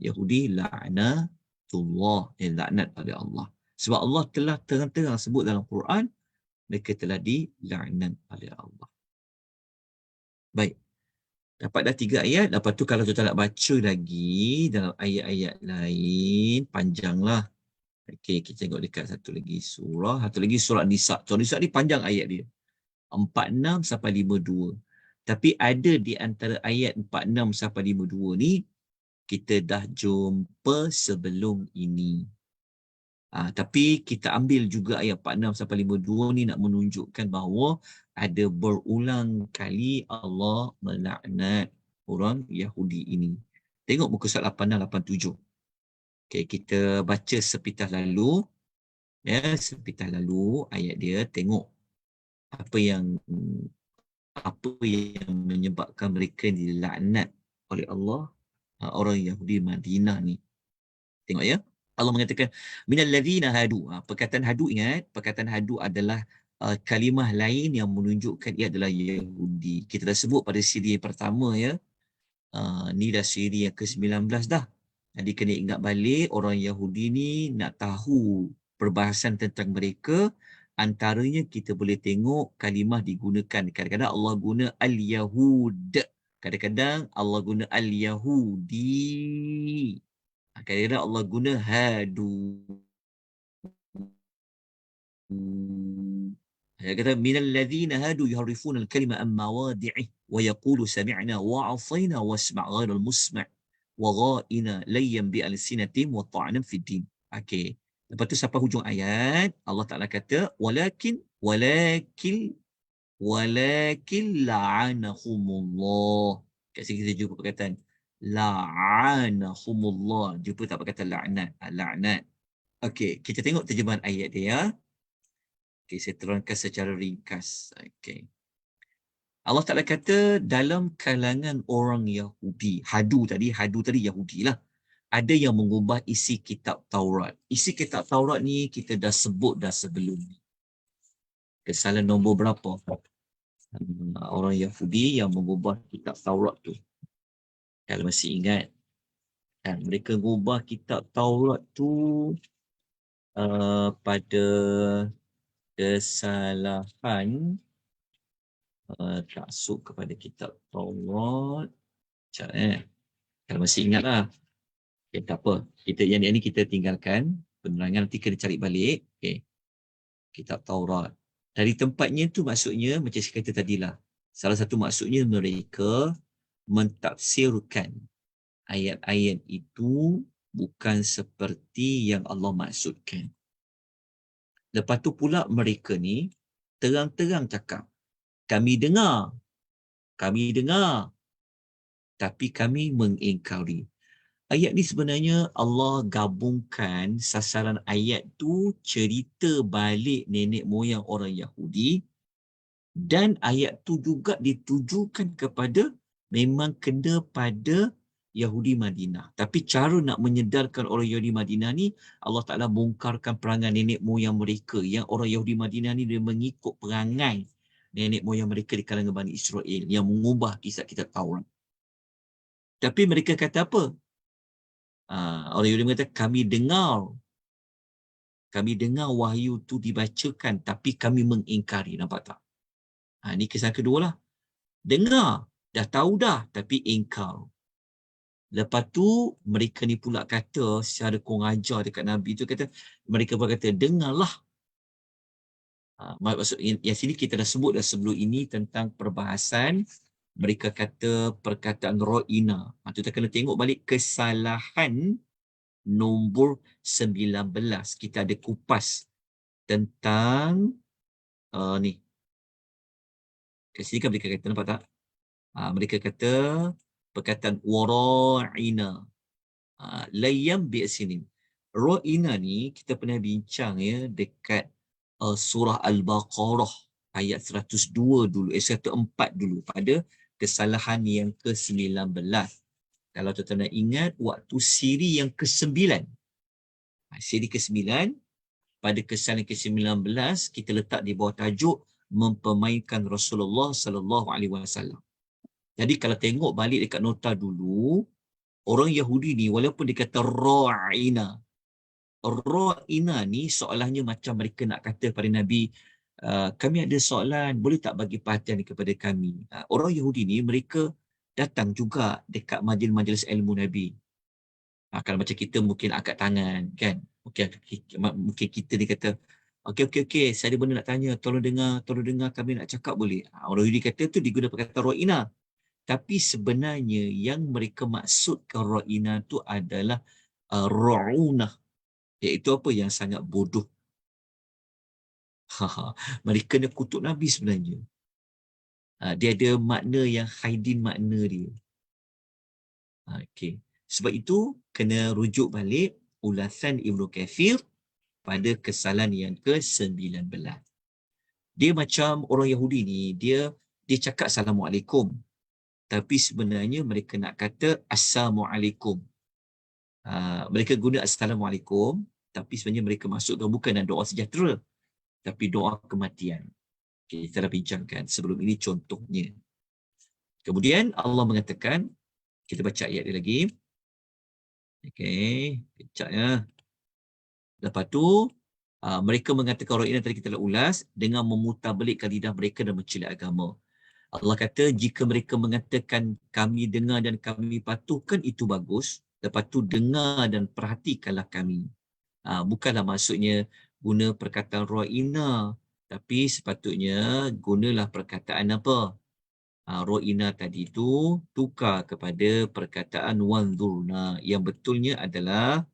Yahudi la'natullah, yang laknat oleh Allah. Sebab Allah telah terang-terang sebut dalam Quran, mereka telah dilaknat oleh Allah. Baik. Dapat dah 3 ayat. Lepas tu kalau kita nak baca lagi dalam ayat-ayat lain, panjanglah. Okey, kita tengok dekat satu lagi surah. Satu lagi surah Nisa. Surah Nisa ni panjang ayat dia. 46 sampai 52. Tapi ada di antara ayat 46 sampai 52 ni, kita dah jumpa sebelum ini. Tapi kita ambil juga ayat 46 sampai 52 ni nak menunjukkan bahawa ada berulang kali Allah melaknat orang Yahudi ini. Tengok muka surat 86, 87. Okay, kita baca sepintas lalu. Sepintas lalu ayat dia. Tengok apa yang menyebabkan mereka dilaknat oleh Allah, orang Yahudi Madinah ni. Tengok ya. Allah mengatakan minal ladzina hadu. Perkataan hadu, ingat, perkataan hadu adalah kalimah lain yang menunjukkan ia adalah Yahudi. Kita dah sebut pada siri yang pertama ya. Ni dah siri yang ke-19 dah. Jadi kena ingat balik, orang Yahudi ni nak tahu perbahasan tentang mereka, antaranya kita boleh tengok kalimah digunakan. Kadang-kadang Allah guna al-Yahud. Kadang-kadang Allah guna al-Yahudi. Kadang-kadang Allah guna hadu. Dia kata minal ladzina hadu yuharrifuna al-kalima an mawadi'ih wa yaqulu sami'na wa 'asayna wasma' ghairal musma' wa gha'ina layyan bi alsinatihim wa ta'nan fid din. Okey. Lepas tu sampai hujung ayat, Allah Taala kata walakin la'anahumullah. Kat sini kita jumpa perkataan la'anahumullah. Jumpa tak perkataan laknat? Laknat. Okey, kita tengok terjemahan ayat dia ya. Okey, saya terangkan secara ringkas. Okey. Allah Ta'ala kata dalam kalangan orang Yahudi, hadu tadi Yahudi lah. Ada yang mengubah isi kitab Taurat. Isi kitab Taurat ni kita dah sebut dah sebelum ni. Kesalahan nombor berapa? Orang Yahudi yang mengubah kitab Taurat tu. Kalau masih ingat. Mereka mengubah kitab Taurat tu pada kesalahan taksub kepada kitab Taurat. Kalau masih ingat lah. Okay, tak apa. Yang ni kita tinggalkan. Penerangan nanti kena cari balik. Okay. kitab Taurat. Dari tempatnya tu maksudnya macam saya kata tadilah. Salah satu maksudnya mereka mentafsirkan ayat-ayat itu bukan seperti yang Allah maksudkan. Lepas tu pula mereka ni terang-terang cakap, kami dengar, tapi kami mengingkari. Ayat ni sebenarnya Allah gabungkan sasaran ayat tu cerita balik nenek moyang orang Yahudi, dan ayat tu juga ditujukan kepada memang kena pada Yahudi Madinah. Tapi cara nak menyedarkan orang Yahudi Madinah ni, Allah Ta'ala bongkarkan perangai nenek moyang mereka, yang orang Yahudi Madinah ni dia mengikut perangai nenek moyang mereka di kalangan Bani Israel yang mengubah kisah kitab Taurat. Tapi mereka kata apa? Orang Yahudi mengata, kami dengar wahyu tu dibacakan, tapi kami mengingkari. Nampak tak? Ini kisah kedua lah. Dengar, dah tahu dah, tapi ingkar. Lepas tu, mereka ni pula kata, secara kurang ajar dekat Nabi tu, mereka pun kata, dengarlah. Maksud yang sini kita dah sebut dah sebelum ini tentang perbahasan. Mereka kata perkataan ro'ina. Kita kena tengok balik kesalahan nombor 19. Kita ada kupas tentang ni. Kat sini kan mereka kata, nampak tak? Mereka kata perkataan wara'ina. Layam bi'asinin. Ra'ina ni kita pernah bincang ya dekat surah Al-Baqarah ayat 102 dulu, 104 dulu, pada kesalahan yang ke-19. Kalau tuan-tuan nak ingat, waktu siri yang ke-9. Siri ke-9, pada kesalahan ke-19, kita letak di bawah tajuk mempermainkan Rasulullah sallallahu alaihi wasallam. Jadi kalau tengok balik dekat nota dulu, orang Yahudi ni walaupun dia kata ra'ina ni soalannya macam mereka nak kata pada Nabi, kami ada soalan, boleh tak bagi perhatian kepada kami? Orang Yahudi ni mereka datang juga dekat majlis-majlis ilmu Nabi. Kalau macam kita mungkin angkat tangan, kan? Mungkin kita dia kata, okey, saya ada benda nak tanya, tolong dengar, kami nak cakap boleh? Orang Yahudi kata tu digunakan perkataan ra'ina. Tapi sebenarnya yang mereka maksudkan ra'ina tu adalah ra'unah, iaitu apa? Yang sangat bodoh. Mereka nak kutuk Nabi sebenarnya. Dia ada makna yang haidin makna dia. Okey. Sebab itu kena rujuk balik ulasan Ibnu Katsir pada kesalahan yang ke-19. Dia macam orang Yahudi ni, dia cakap Assalamualaikum. Tapi sebenarnya mereka nak kata Assalamualaikum. Mereka guna Assalamualaikum, tapi sebenarnya mereka masukkan bukan doa sejahtera, tapi doa kematian. Okay, kita dah bincangkan sebelum ini contohnya. Kemudian Allah mengatakan, kita baca ayat dia lagi. Okey, kejapnya. Lepas tu, mereka mengatakan orang ini tadi kita dah ulas, dengan memutarbalikkan lidah mereka dan mencela agama. Allah kata, jika mereka mengatakan kami dengar dan kami patuhkan, itu bagus. Lepas tu dengar dan perhatikanlah kami. Bukanlah maksudnya guna perkataan ra'ina, tapi sepatutnya gunalah perkataan apa? Ro'ina tadi itu tukar kepada perkataan wanzurna. Yang betulnya adalah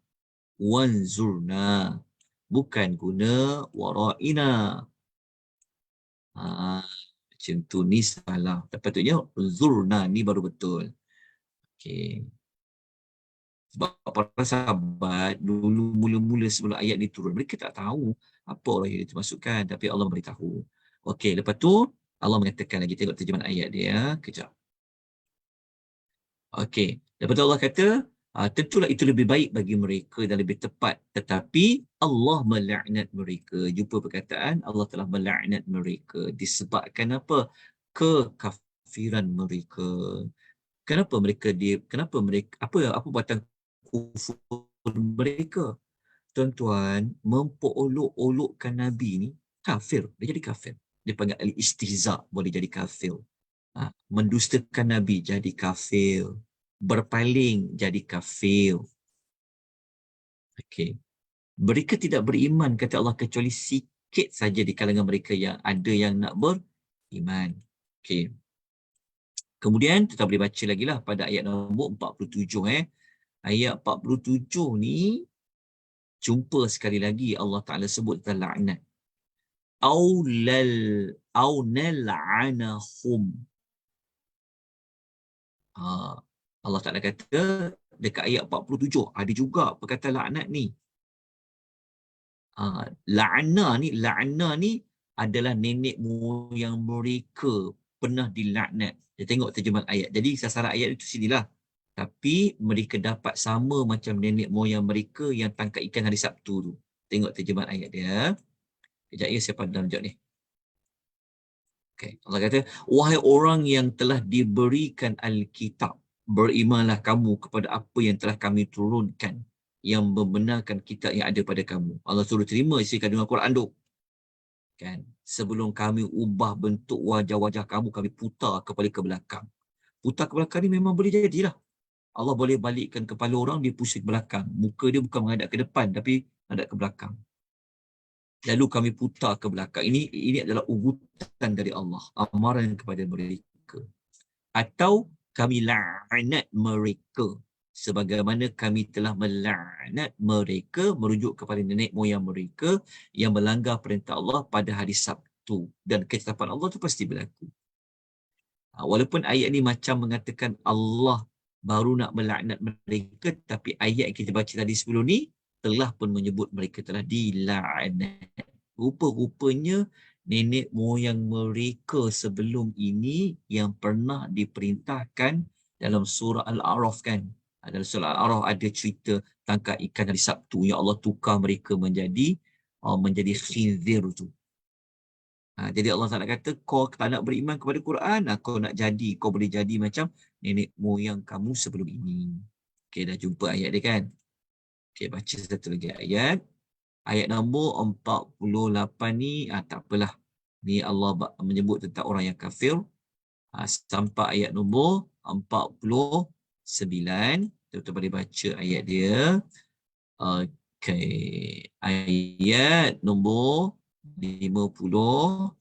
wanzurna. Bukan guna wara'ina. Macam tu, ni salah. Sepatutnya zurna, ni baru betul. Okey. Sebab para sahabat dulu mula-mula sebelum ayat ni turun, mereka tak tahu apa orang yang dimaksudkan, tapi Allah beritahu. Okey, lepas tu Allah mengatakan lagi, tengok terjemahan ayat dia, kejap. Okey, lepas tu Allah kata, tentulah itu lebih baik bagi mereka dan lebih tepat, tetapi Allah melaknat mereka. Jumpa perkataan Allah telah melaknat mereka disebabkan apa? Kekafiran mereka. Kenapa mereka apa buatan kufur mereka? Tuan-tuan, memperolok-olokkan Nabi ni kafir, dia jadi kafir. Dia panggil al-istihza, boleh jadi kafir. Mendustakan Nabi jadi kafir. Berpaling jadi kafir. Okey. Mereka tidak beriman, kata Allah, kecuali sikit saja di kalangan mereka yang ada yang nak beriman. Okey. Kemudian kita boleh baca lagi lah pada ayat nombor 47. Ayat 47 ni jumpa sekali lagi Allah Ta'ala sebut tentang laknat. Au nal'anahum. Allah Ta'ala kata dekat ayat 47 ada juga perkataan laknat ni. La'na ni adalah nenek moyang mereka pernah dilaknat. Dia tengok terjemahan ayat. Jadi sasaran ayat itu sinilah. Tapi mereka dapat sama macam nenek moyang mereka yang tangkap ikan hari Sabtu tu. Tengok terjemahan ayat dia. Kejap ya, saya padam sekejap ni. Okay. Allah kata, wahai orang yang telah diberikan Alkitab, berimanlah kamu kepada apa yang telah kami turunkan, yang membenarkan kitab yang ada pada kamu. Allah suruh terima isi kandungan Quran tu. Kan? Sebelum kami ubah bentuk wajah-wajah kamu, kami putar kepala ke belakang. Putar ke belakang ni memang boleh jadilah. Allah boleh balikkan kepala orang, dia pusing ke belakang. Muka dia bukan menghadap ke depan, tapi menghadap ke belakang. Lalu kami putar ke belakang. Ini adalah ugutan dari Allah. Amaran kepada mereka. Atau kami laknat mereka. Sebagaimana kami telah melaknat mereka, merujuk kepada nenek moyang mereka yang melanggar perintah Allah pada hari Sabtu. Dan ketetapan Allah itu pasti berlaku. Walaupun ayat ni macam mengatakan Allah baru nak melaknat mereka, tapi ayat yang kita baca tadi sebelum ni telah pun menyebut mereka telah dilaknat. Rupa-rupanya nenek moyang mereka sebelum ini yang pernah diperintahkan dalam surah Al-A'raf kan. Dalam surah Al-A'raf ada cerita tangkap ikan hari Sabtu yang Allah tukar mereka menjadi khinzir tu. Jadi Allah Ta'ala kata, kau tak nak beriman kepada Quran, kau nak jadi, kau boleh jadi macam nenek moyang kamu sebelum ini. Okey, dah jumpa ayat dia kan? Okey, baca satu lagi ayat. Ayat nombor 48 ni, tak apalah. Ni Allah menyebut tentang orang yang kafir. Sampai ayat nombor 49. Kita boleh baca ayat dia. Okey, ayat nombor 50.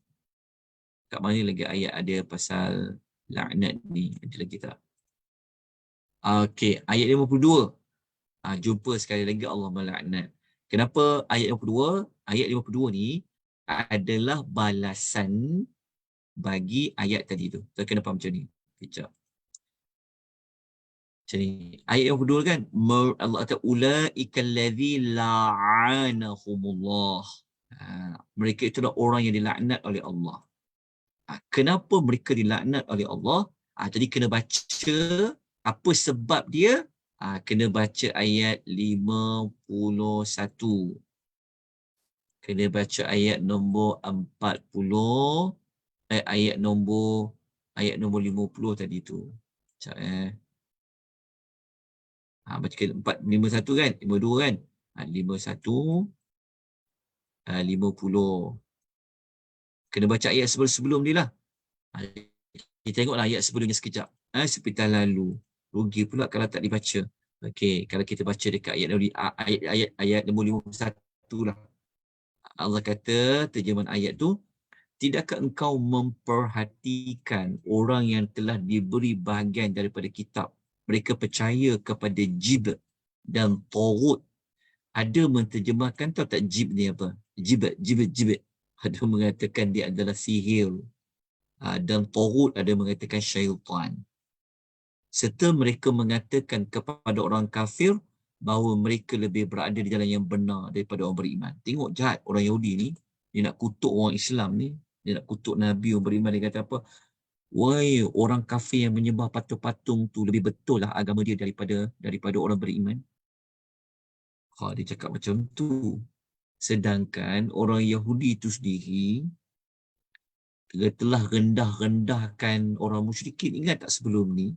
Kat mana lagi ayat ada pasal laknat ni? Ada lagi tak? Okey, ayat 52. Jumpa sekali lagi Allah melaknat. Kenapa ayat 52? Ayat 52 ni adalah balasan bagi ayat tadi tu. Kita kena faham macam ni. Kejap. Macam ni. Ayat 52 kan? Allah kata, ulaika allazi la'anahumullah. Mereka itulah orang yang dilaknat oleh Allah. Kenapa mereka dilaknat oleh Allah? Jadi kena baca apa sebab dia. Kena baca ayat 51. Kena baca ayat nombor 40. Ayat nombor 50 tadi tu. Sekejap baca 51 kan? 52 kan? 51, 50. Kena baca ayat sebelum dia lah. Kita tengoklah ayat sebelumnya sekejap. Seperti lalu. Rugi pula kalau tak dibaca. Okey, kalau kita baca dekat ayat nombor 51 lah. Allah kata, terjemahan ayat tu, tidakkah engkau memperhatikan orang yang telah diberi bahagian daripada kitab? Mereka percaya kepada jibt dan taghut. Ada menterjemahkan, tahu tak jibt ni apa? Jibt. Ada mengatakan dia adalah sihir. Dan taghut ada mengatakan syaitan. Serta mereka mengatakan kepada orang kafir bahawa mereka lebih berada di jalan yang benar daripada orang beriman. Tengok jahat orang Yahudi ni, dia nak kutuk orang Islam ni, dia nak kutuk Nabi orang beriman. Dia kata apa? Wahai orang kafir yang menyembah patung-patung tu, lebih betul lah agama dia daripada orang beriman. Dia cakap macam tu. Sedangkan orang Yahudi itu sendiri telah rendah-rendahkan orang musyrikin. Ingat tak sebelum ni?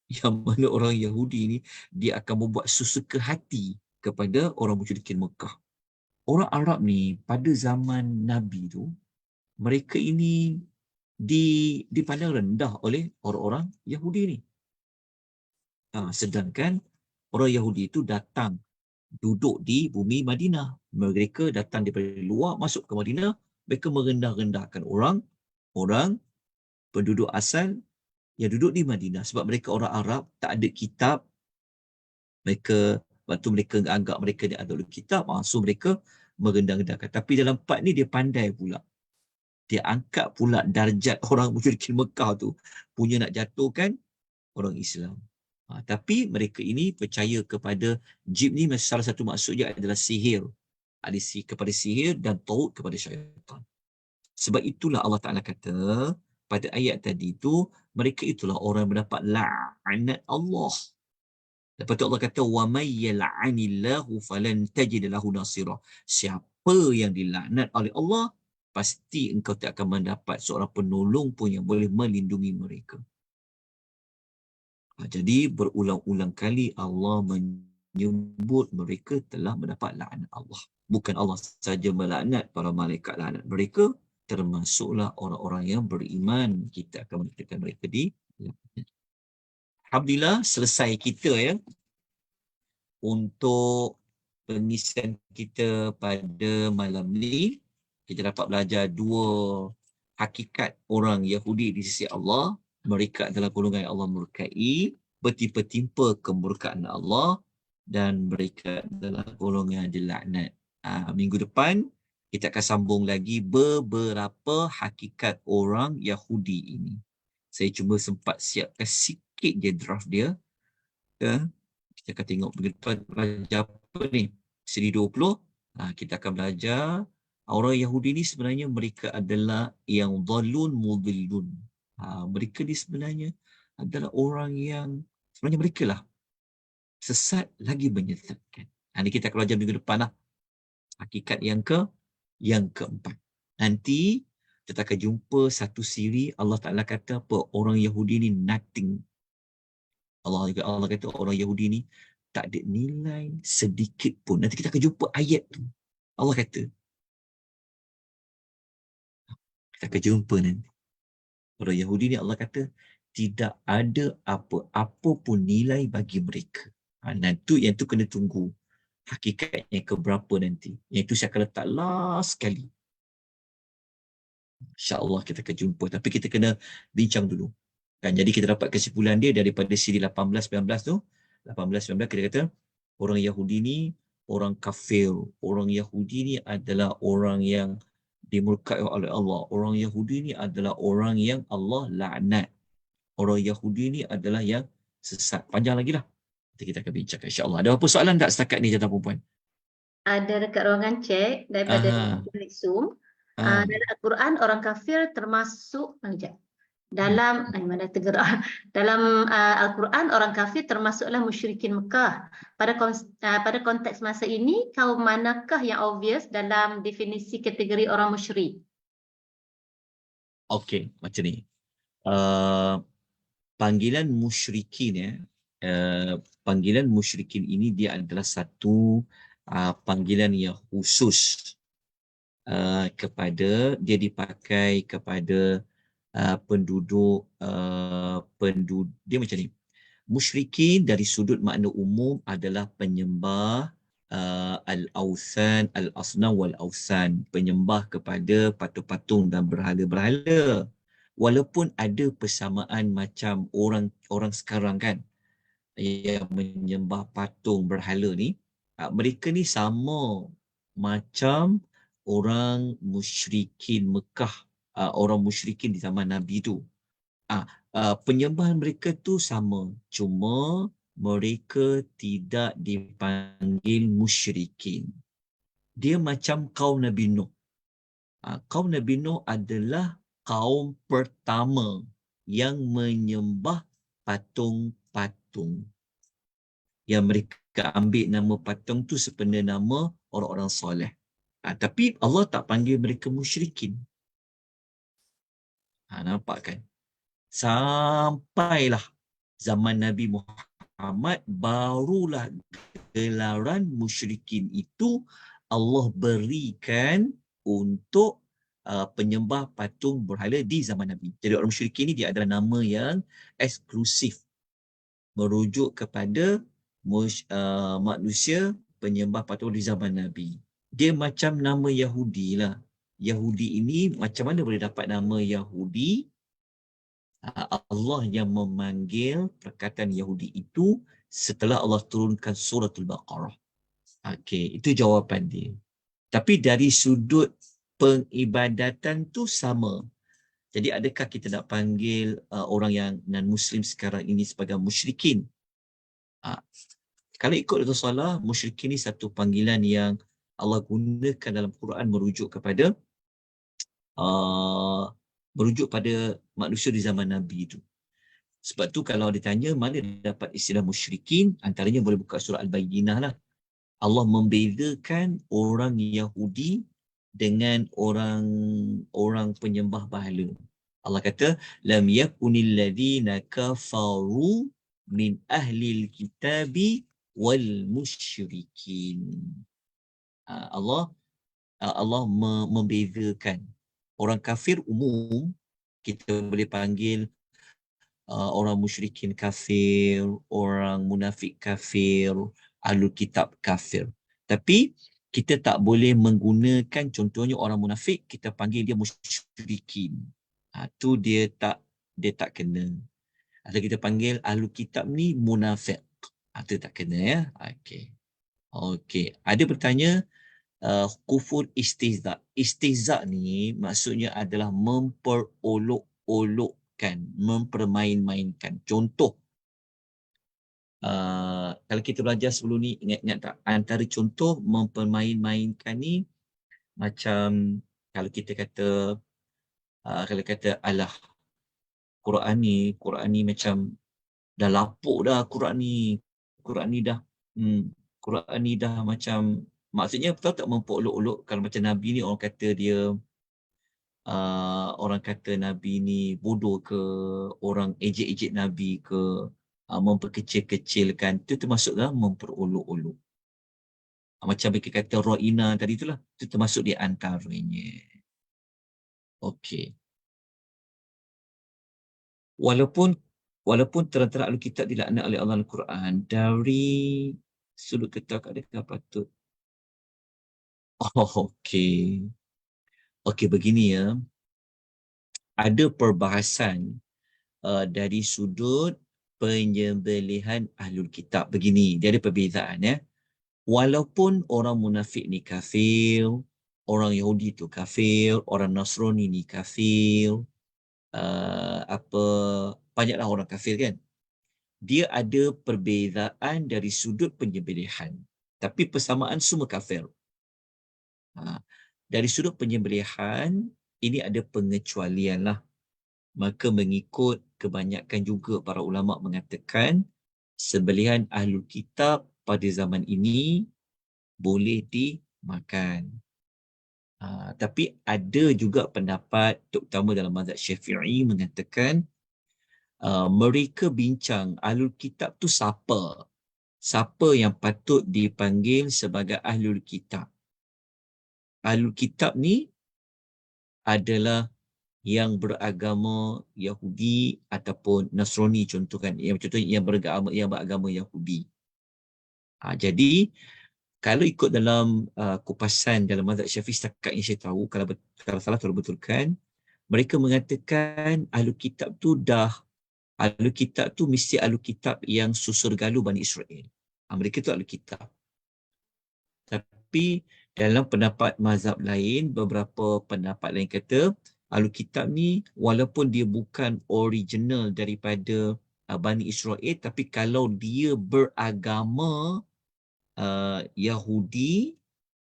Yang mana orang Yahudi ni, dia akan membuat sesuka hati kepada orang musyrikin Mekah. Orang Arab ni, pada zaman Nabi tu, mereka ini dipandang rendah oleh orang-orang Yahudi ni. Sedangkan orang Yahudi itu datang duduk di bumi Madinah. Mereka datang daripada luar masuk ke Madinah, mereka merendah-rendahkan orang penduduk asal yang duduk di Madinah sebab mereka orang Arab, tak ada kitab. Mereka waktu mereka anggap mereka ni ada kitab, so mereka merendah-rendahkan. Tapi dalam part ni dia pandai pula. Dia angkat pula darjat orang musyrikin Mekah tu punya nak jatuhkan orang Islam. Tapi mereka ini percaya kepada jib ni, salah satu maksudnya adalah sihir. Ada kepada sihir dan taut kepada syaitan. Sebab itulah Allah Ta'ala kata pada ayat tadi tu, mereka itulah orang yang mendapat la'anat Allah. Lepas tu Allah kata, وَمَنْ يَلْعَنِ اللَّهُ فَلَنْ تَجِدَ لَهُ نَصِيرًا. Siapa yang dilaknat oleh Allah, pasti engkau tak akan mendapat seorang penolong pun yang boleh melindungi mereka. Jadi berulang-ulang kali Allah menyebut mereka telah mendapat laknat Allah. Bukan Allah saja melaknat, para malaikat laknat mereka, termasuklah orang-orang yang beriman. Kita akan menetapkan mereka di Alhamdulillah, selesai kita ya untuk pengisian kita pada malam ni. Kita dapat belajar dua hakikat orang Yahudi di sisi Allah. Mereka adalah golongan yang Allah murkai, bertimpa-timpa kemurkaan Allah, dan mereka adalah golongan yang dilaknat. Minggu depan kita akan sambung lagi beberapa hakikat orang Yahudi ini. Saya cuma sempat siapkan sikit je draft dia. Kita akan tengok minggu depan belajar apa ni. Seri 20, kita akan belajar orang Yahudi ni sebenarnya mereka adalah yang dhalun mudhillun. Mereka ni sebenarnya adalah orang yang sebenarnya mereka lah sesat lagi menyesatkan. Ini kita akan belajar minggu depan lah. Hakikat yang keempat. Nanti kita akan jumpa satu siri Allah Ta'ala kata apa? Orang Yahudi ni nothing. Allah kata orang Yahudi ni tak ada nilai sedikit pun. Nanti kita akan jumpa ayat tu. Allah kata. Kita akan jumpa nanti. Orang Yahudi ni Allah kata tidak ada apa-apa pun nilai bagi mereka. Nanti yang tu kena tunggu. Hakikat yang keberapa nanti. Yang itu saya akan letak last sekali. InsyaAllah kita akan jumpa. Tapi kita kena bincang dulu. Jadi kita dapat kesimpulan dia daripada siri 18-19 tu. 18-19 kita kata orang Yahudi ni orang kafir. Orang Yahudi ni adalah orang yang dimurkai oleh Allah. Orang Yahudi ni adalah orang yang Allah laknat. Orang Yahudi ni adalah yang sesat. Panjang lagi lah. Nanti kita akan bincangkan insyaAllah. Ada apa soalan tak setakat ni, tuan-tuan perempuan? Ada dekat ruangan cek daripada Zoom. Dalam Al-Quran orang kafir termasuk dalam mana tergerak dalam Al-Quran orang kafir termasuklah musyrikin Mekah. Pada konteks masa ini, kaum manakah yang obvious dalam definisi kategori orang musyrik? Okey, macam ni. Panggilan musyrikin panggilan musyrikin ini dia adalah satu panggilan yang khusus kepada, dia dipakai kepada penduduk dia macam ni. Musyrikin dari sudut makna umum adalah penyembah al-awthan, al-asnam wal-awthan, penyembah kepada patung-patung dan berhala-berhala. Walaupun ada persamaan macam orang sekarang kan yang menyembah patung berhala ni, mereka ni sama macam orang musyrikin Mekah, orang musyrikin di zaman Nabi tu. Penyembahan mereka tu sama, cuma mereka tidak dipanggil musyrikin. Dia macam kaum Nabi Nuh. Kaum Nabi Nuh adalah kaum pertama yang menyembah patung-patung. Yang mereka ambil nama patung tu sebenarnya nama orang-orang soleh. Tapi Allah tak panggil mereka musyrikin. Nampak kan? Sampailah zaman Nabi Muhammad, barulah gelaran musyrikin itu Allah berikan untuk penyembah patung berhala di zaman Nabi. Jadi orang musyrikin ini dia adalah nama yang eksklusif merujuk kepada manusia penyembah patung di zaman Nabi. Dia macam nama Yahudi lah. Yahudi ini macam mana boleh dapat nama Yahudi? Allah yang memanggil perkataan Yahudi itu setelah Allah turunkan suratul Baqarah. Okey, itu jawapan dia. Tapi dari sudut pengibadatan tu sama. Jadi adakah kita nak panggil orang yang non-Muslim sekarang ini sebagai musyrikin? Kalau ikut Rasulullah, musyrikin ni satu panggilan yang Allah gunakan dalam Quran merujuk pada manusia di zaman Nabi itu. Sebab tu kalau ditanya mana dapat istilah musyrikin, antaranya boleh buka surah Al-Bayyinah lah. Allah membezakan orang Yahudi dengan orang penyembah berhala. Allah kata, lam yakunil ladzina kafaru min ahlil kitabi wal musyrikin. Allah membezakan. Orang kafir umum kita boleh panggil orang musyrikin kafir, orang munafik kafir, ahlul kitab kafir. Tapi kita tak boleh menggunakan contohnya orang munafik kita panggil dia musyrikin. Tu dia tak kena. Atau kita panggil ahlul kitab ni munafik. Tu tak kena ya. Okey. Ada bertanya kufur istihza. Istihza ni maksudnya adalah memperolok-olokkan, mempermain-mainkan. Contoh, kalau kita belajar sebelum ni, ingat tak? Antara contoh mempermain-mainkan ni macam kalau kita kata alah Quran ni macam dah lapuk dah Quran ni dah macam, maksudnya tahu tak memperolok-olok. Kalau macam Nabi ni orang kata Nabi ni bodoh ke, orang ejek-ejek Nabi ke, memperkecil-kecilkan, itu termasuk dalam memperolok-olok. Macam mereka kata Ro'ina tadi itulah, itu termasuk di antaranya. Okey. Walaupun terang-terang ahli kitab dilaknat oleh Allah Al-Quran, dari sudut ketak adakah patut? Okey, begini ya. Ada perbahasan dari sudut penyembelihan ahlul kitab. Begini, dia ada perbezaan ya. Walaupun orang munafik ni kafir, orang Yahudi tu kafir, orang Nasrani ni kafir, banyaklah orang kafir kan. Dia ada perbezaan dari sudut penyembelihan. Tapi persamaan semua kafir. Dari sudut penyembelihan, ini ada pengecualian lah. Maka mengikut kebanyakan juga para ulama mengatakan sembelihan ahlul kitab pada zaman ini boleh dimakan. Tapi ada juga pendapat terutama dalam mazhab Syafi'i mengatakan mereka bincang ahlul kitab tu siapa yang patut dipanggil sebagai ahlul kitab. Ahlul kitab ni adalah yang beragama Yahudi ataupun Nasrani contohkan, yang beragama Yahudi. Jadi kalau ikut dalam kupasan dalam mazhab Syafi'i setakat yang saya tahu, kalau salah tolong betulkan, mereka mengatakan ahlul kitab tu mesti ahlul kitab yang susur galuh Bani Israel. Mereka tu ahlul kitab. Tapi dalam pendapat mazhab lain, beberapa pendapat lain kata ahlul kitab ni walaupun dia bukan original daripada Bani Israel, tapi kalau dia beragama Yahudi,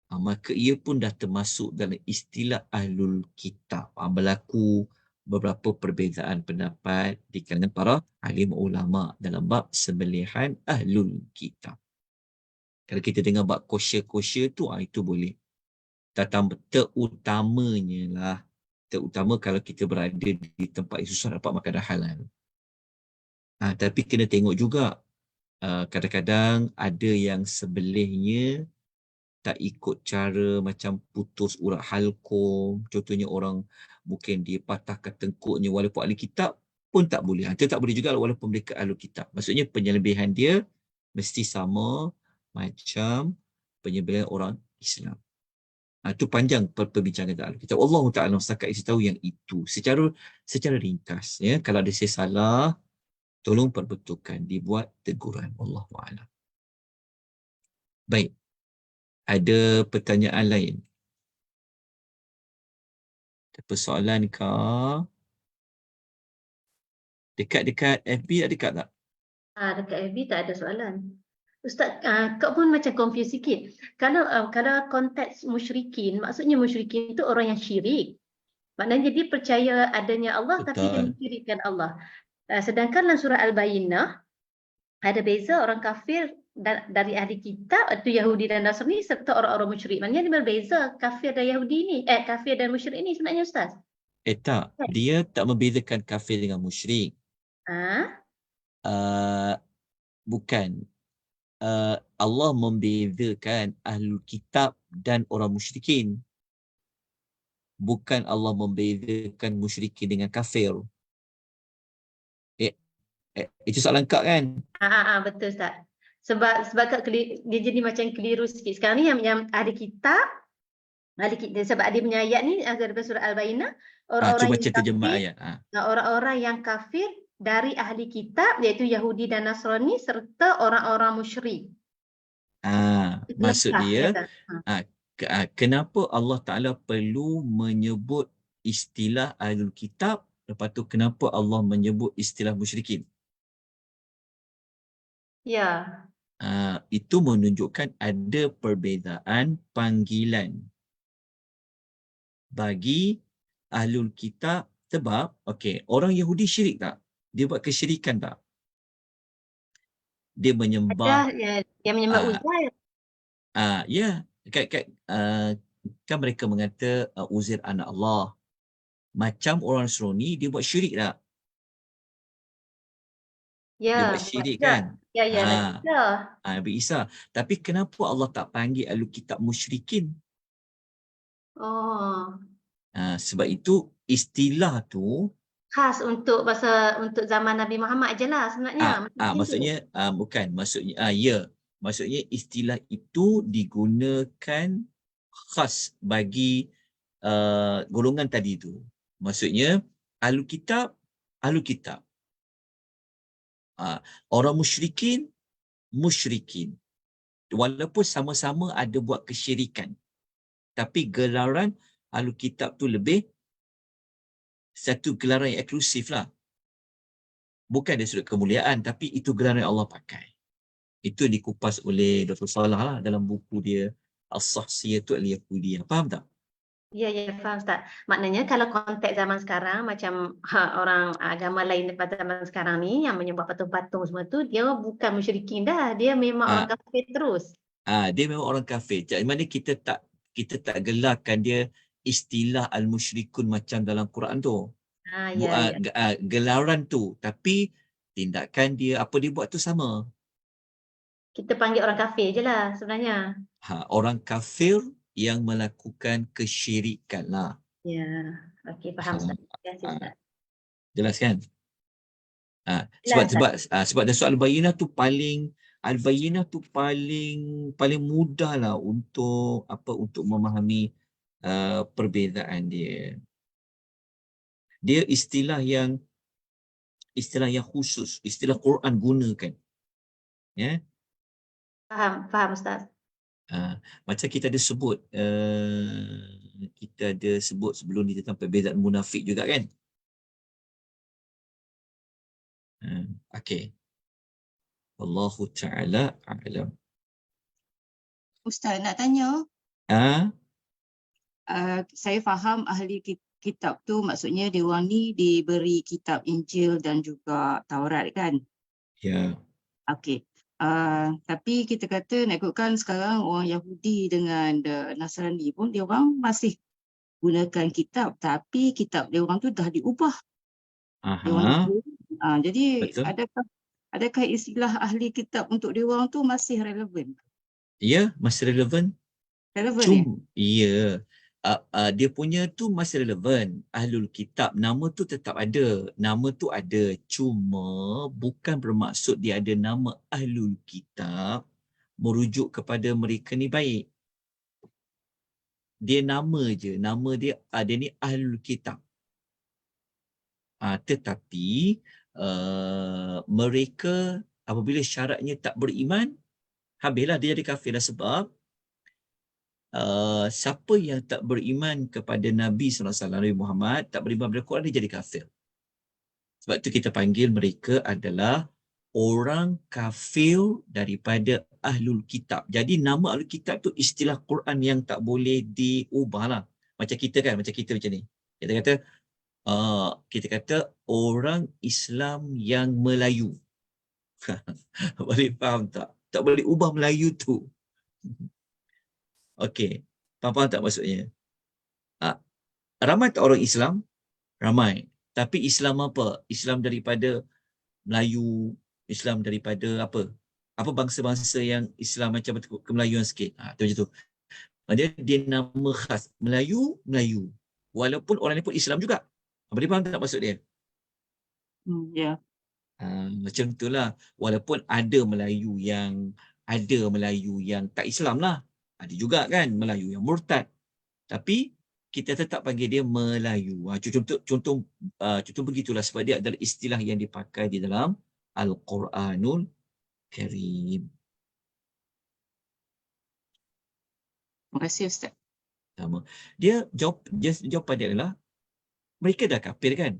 maka ia pun dah termasuk dalam istilah ahlul kitab. Berlaku beberapa perbezaan pendapat di kalangan para alim ulama dalam bab sembelihan ahlul kitab. Kalau kita dengar bab kosher tu, itu boleh. Terutama kalau kita berada di tempat yang susah dapat makanan halal. Tapi kena tengok juga, kadang-kadang ada yang sembelihnya tak ikut cara macam putus urat halkum. Contohnya orang mungkin dia patahkan tengkuknya walaupun ahli kitab pun tak boleh. Itu tak boleh juga walaupun mereka ahli kitab. Maksudnya penyelebihan dia mesti sama macam penyembelihan orang Islam. Itu panjang perbincangan dalam kitab. Allah Ta'ala setakat isi tahu yang itu. Secara ringkas. Ya. Kalau ada saya salah, tolong perbetulkan. Dibuat teguran. Wallahu a'lam. Baik. Ada pertanyaan lain? Ada persoalan kah? Dekat-dekat FB tak dekat tak? Dekat FB tak ada soalan. Ustaz, kau pun macam confuse sikit. Kalau konteks musyrikin, maksudnya musyrikin itu orang yang syirik. Maknanya dia percaya adanya Allah tapi dia Betul. mensyirikkan Allah. Sedangkan dalam surah Al-Bayyinah ada beza orang kafir dari ahli kitab itu Yahudi dan Nasrani serta orang-orang musyrik. Maknanya dia berbeza kafir dan Yahudi ni, kafir dan musyrik ini sebenarnya Ustaz. Tak. Dia tak membezakan kafir dengan musyrik. Bukan. Allah membezakan ahlul kitab dan orang musyrikin. Bukan Allah membezakan musyrikin dengan kafir. Itu soalan kak kan? Betul Ustaz. Sebab dia jadi macam keliru sikit. Sekarang ni yang ahli kitab, sebab dia punya ayat ni daripada surah Al-Bayyinah, orang-orang yang kafir, orang-orang yang kafir dari ahli kitab iaitu Yahudi dan Nasrani serta orang-orang musyrik. Maksud dia kenapa Allah Ta'ala perlu menyebut istilah ahlul kitab, lepas tu kenapa Allah menyebut istilah musyrikin? Ya. Itu menunjukkan ada perbezaan panggilan bagi ahlul kitab. Sebab orang Yahudi syirik tak? Dia buat kesyirikan tak? Dia menyembah yang menyembah Uzair. Ya, kan mereka mengata Uzair anak Allah. Macam orang Nasrani dia buat syirik tak? Dia buat syirik kan? Nabi Isa. Tapi kenapa Allah tak panggil ahlul kitab musyrikin? Sebab itu istilah tu khas untuk zaman Nabi Muhammad je lah sebenarnya. Maksudnya istilah itu digunakan khas bagi golongan tadi tu. Maksudnya ahlul kitab. Orang musyrikin. Walaupun sama-sama ada buat kesyirikan. Tapi gelaran ahlul kitab tu lebih satu gelaran yang eksklusif lah. Bukan dari sudut kemuliaan, tapi itu gelaran yang Allah pakai. Itu dikupas oleh Dr. Salah lah dalam buku dia As-Sahsiyatu Al-Yahudiyah. Faham tak? Ya, faham Ustaz. Maknanya kalau konteks zaman sekarang, macam orang agama lain daripada zaman sekarang ni, yang menyembah patung-patung semua tu, dia bukan musyrikin dah. Dia memang orang kafir terus. Dia memang orang kafir. Jadi mana kita tak gelarkan dia istilah al-musyrikun macam dalam Quran tu. Gelaran tu, tapi tindakan dia, apa dia buat tu sama. Kita panggil orang kafir je lah sebenarnya. Orang kafir yang melakukan kesyirikan lah. Ya, okey, faham Ustaz. Terima kasih Ustaz. Jelas kan? Sebab dan soal Al-Bayyinah tu paling mudah lah untuk memahami perbezaan dia. Dia istilah yang khusus, istilah Quran gunakan. Ya. Faham Ustaz. Macam kita ada sebut sebelum ni tentang perbezaan munafik juga kan. Okey. Wallahu ta'ala a'lam. Ustaz nak tanya. Saya faham ahli kitab tu maksudnya dia orang ni diberi kitab Injil dan juga Taurat kan? Ya. Okey. Tapi kita kata nak ikutkan sekarang orang Yahudi dengan Nasrani pun dia orang masih gunakan kitab, tapi kitab dia orang tu dah diubah. Jadi betul. Adakah istilah ahli kitab untuk dia orang tu masih relevan? Ya, masih relevan. Ya. Dia punya tu masih relevan. Ahlul kitab, nama tu tetap ada. Nama tu ada. Cuma bukan bermaksud dia ada nama ahlul kitab merujuk kepada mereka ni baik. Dia nama je, nama dia ni Ahlul Kitab. Tetapi mereka apabila syaratnya tak beriman, habislah dia jadi kafir lah. Sebab siapa yang tak beriman kepada Nabi SAW, Nabi Muhammad, tak beriman kepada Quran, dia jadi kafir. Sebab tu kita panggil mereka adalah orang kafir daripada Ahlul Kitab. Jadi nama Ahlul Kitab tu istilah Quran yang tak boleh diubah lah. Macam kita kan, macam kita macam ni. Kita kata orang Islam yang Melayu. Boleh faham tak? Tak boleh ubah Melayu tu. Okey, faham tak maksudnya? Ramai tak orang Islam? Ramai. Tapi Islam apa? Islam daripada Melayu, Islam daripada apa? Apa bangsa-bangsa yang Islam macam kemelayuan sikit. Tu macam tu. Dia nama khas. Melayu. Walaupun orang ni pun Islam juga. Boleh faham tak maksud dia? Ya. Macam itulah. Walaupun ada Melayu yang tak Islam lah. Ada juga kan Melayu yang murtad. Tapi kita tetap panggil dia Melayu. Contoh begitulah, sebab dia adalah istilah yang dipakai di dalam Al-Quranul Karim. Terima kasih Ustaz. Sama. Jawapan dia adalah mereka dah kafir kan.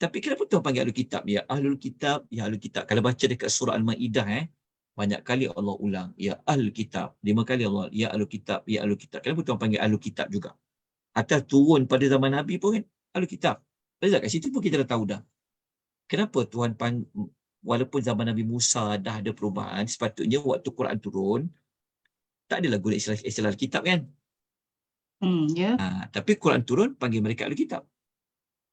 Tapi kenapa Tuhan panggil Ahlul Kitab? Ya Ahlul Kitab, ya Ahlul Kitab. Kalau baca dekat surah Al-Ma'idah, banyak kali Allah ulang, ya Ahlul Kitab. 5 kali Allah, ya Ahlul Kitab, ya Ahlul Kitab. Kenapa Tuhan panggil Ahlul Kitab juga? Atas turun pada zaman Nabi pun kan, Ahlul Kitab. Kat situ pun kita dah tahu dah. Kenapa Tuhan walaupun zaman Nabi Musa dah ada perubahan, sepatutnya waktu Quran turun, tak adalah guna istilah kitab kan? Ya. Tapi Quran turun, panggil mereka Ahlul Kitab.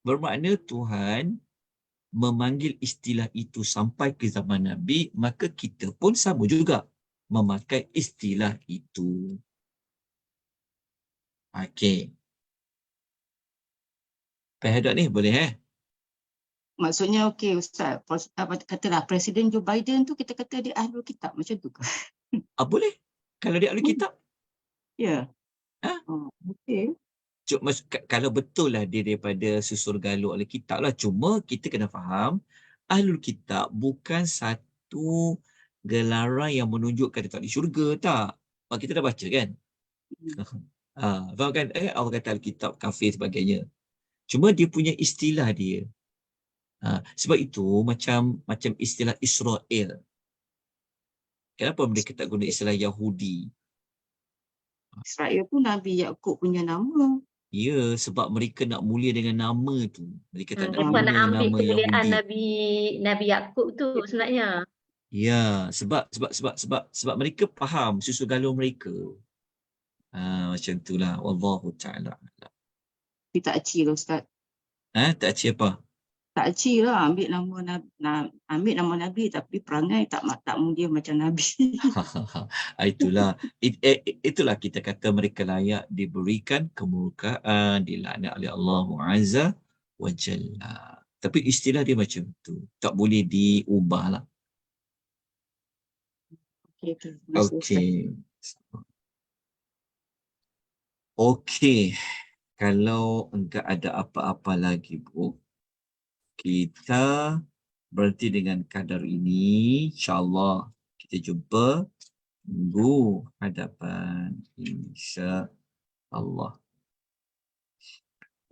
Bermakna Tuhan memanggil istilah itu sampai ke zaman Nabi, maka kita pun sama juga memakai istilah itu. Okey. Faham ni? Boleh Maksudnya okey Ustaz, katalah Presiden Joe Biden tu kita kata dia Ahlul Kitab macam tu ke? Boleh. Kalau dia Ahlul Kitab. Ya. Okey. Kalau betul lah dia daripada susur galur Ahlul Kitab lah. Cuma kita kena faham, Ahlul Kitab bukan satu gelaran yang menunjukkan dia tak di syurga, tak. Kita dah baca kan? Faham kan? Allah kata Ahlul Kitab, kafir sebagainya. Cuma dia punya istilah dia. Sebab itu macam istilah Israel. Kenapa mereka tak guna istilah Yahudi? Israel pun Nabi Yaqub punya nama. Ya, sebab mereka nak mulia dengan nama tu. Mereka tak nak Mereka mulia nak dengan ambil nama kemuliaan Yahudi. Nabi Yaqub tu sebenarnya. Ya, sebab mereka faham susu galur mereka. Macam itulah. Wallahu ta'ala. Tapi tak acil Ustaz. Tak acil apa? Tak acil lah, ambil nama Nabi tapi perangai tak mulia macam Nabi. Itulah kita kata mereka layak diberikan kemurkaan, dilaknat oleh Allah Azza wa Jalla. Tapi istilah dia macam tu, tak boleh diubah lah. Okey. Kalau enggak ada apa-apa lagi, Bu, kita berhenti dengan kadar ini. InsyaAllah kita jumpa minggu hadapan. InsyaAllah.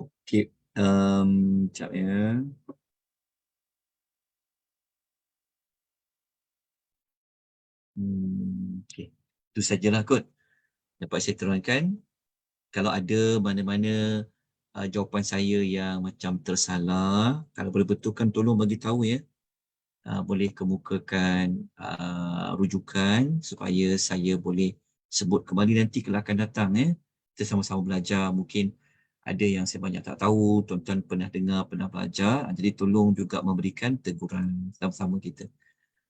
Okey. Sekejap ya. Okey. Itu sajalah kot dapat saya terangkan. Kalau ada mana-mana jawapan saya yang macam tersalah, kalau boleh betulkan tolong bagi tahu ya. Boleh kemukakan rujukan supaya saya boleh sebut kembali nanti kalau akan datang ya. Kita sama-sama belajar. Mungkin ada yang saya banyak tak tahu, tuan-tuan pernah dengar, pernah belajar. Jadi tolong juga memberikan teguran sama-sama kita.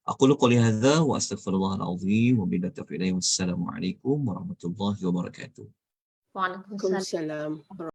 Aqulu qouli hadza wa astaghfirullahal azim wa billahi taufiq. Wassalamualaikum warahmatullahi wabarakatuh. Waalaikumsalam.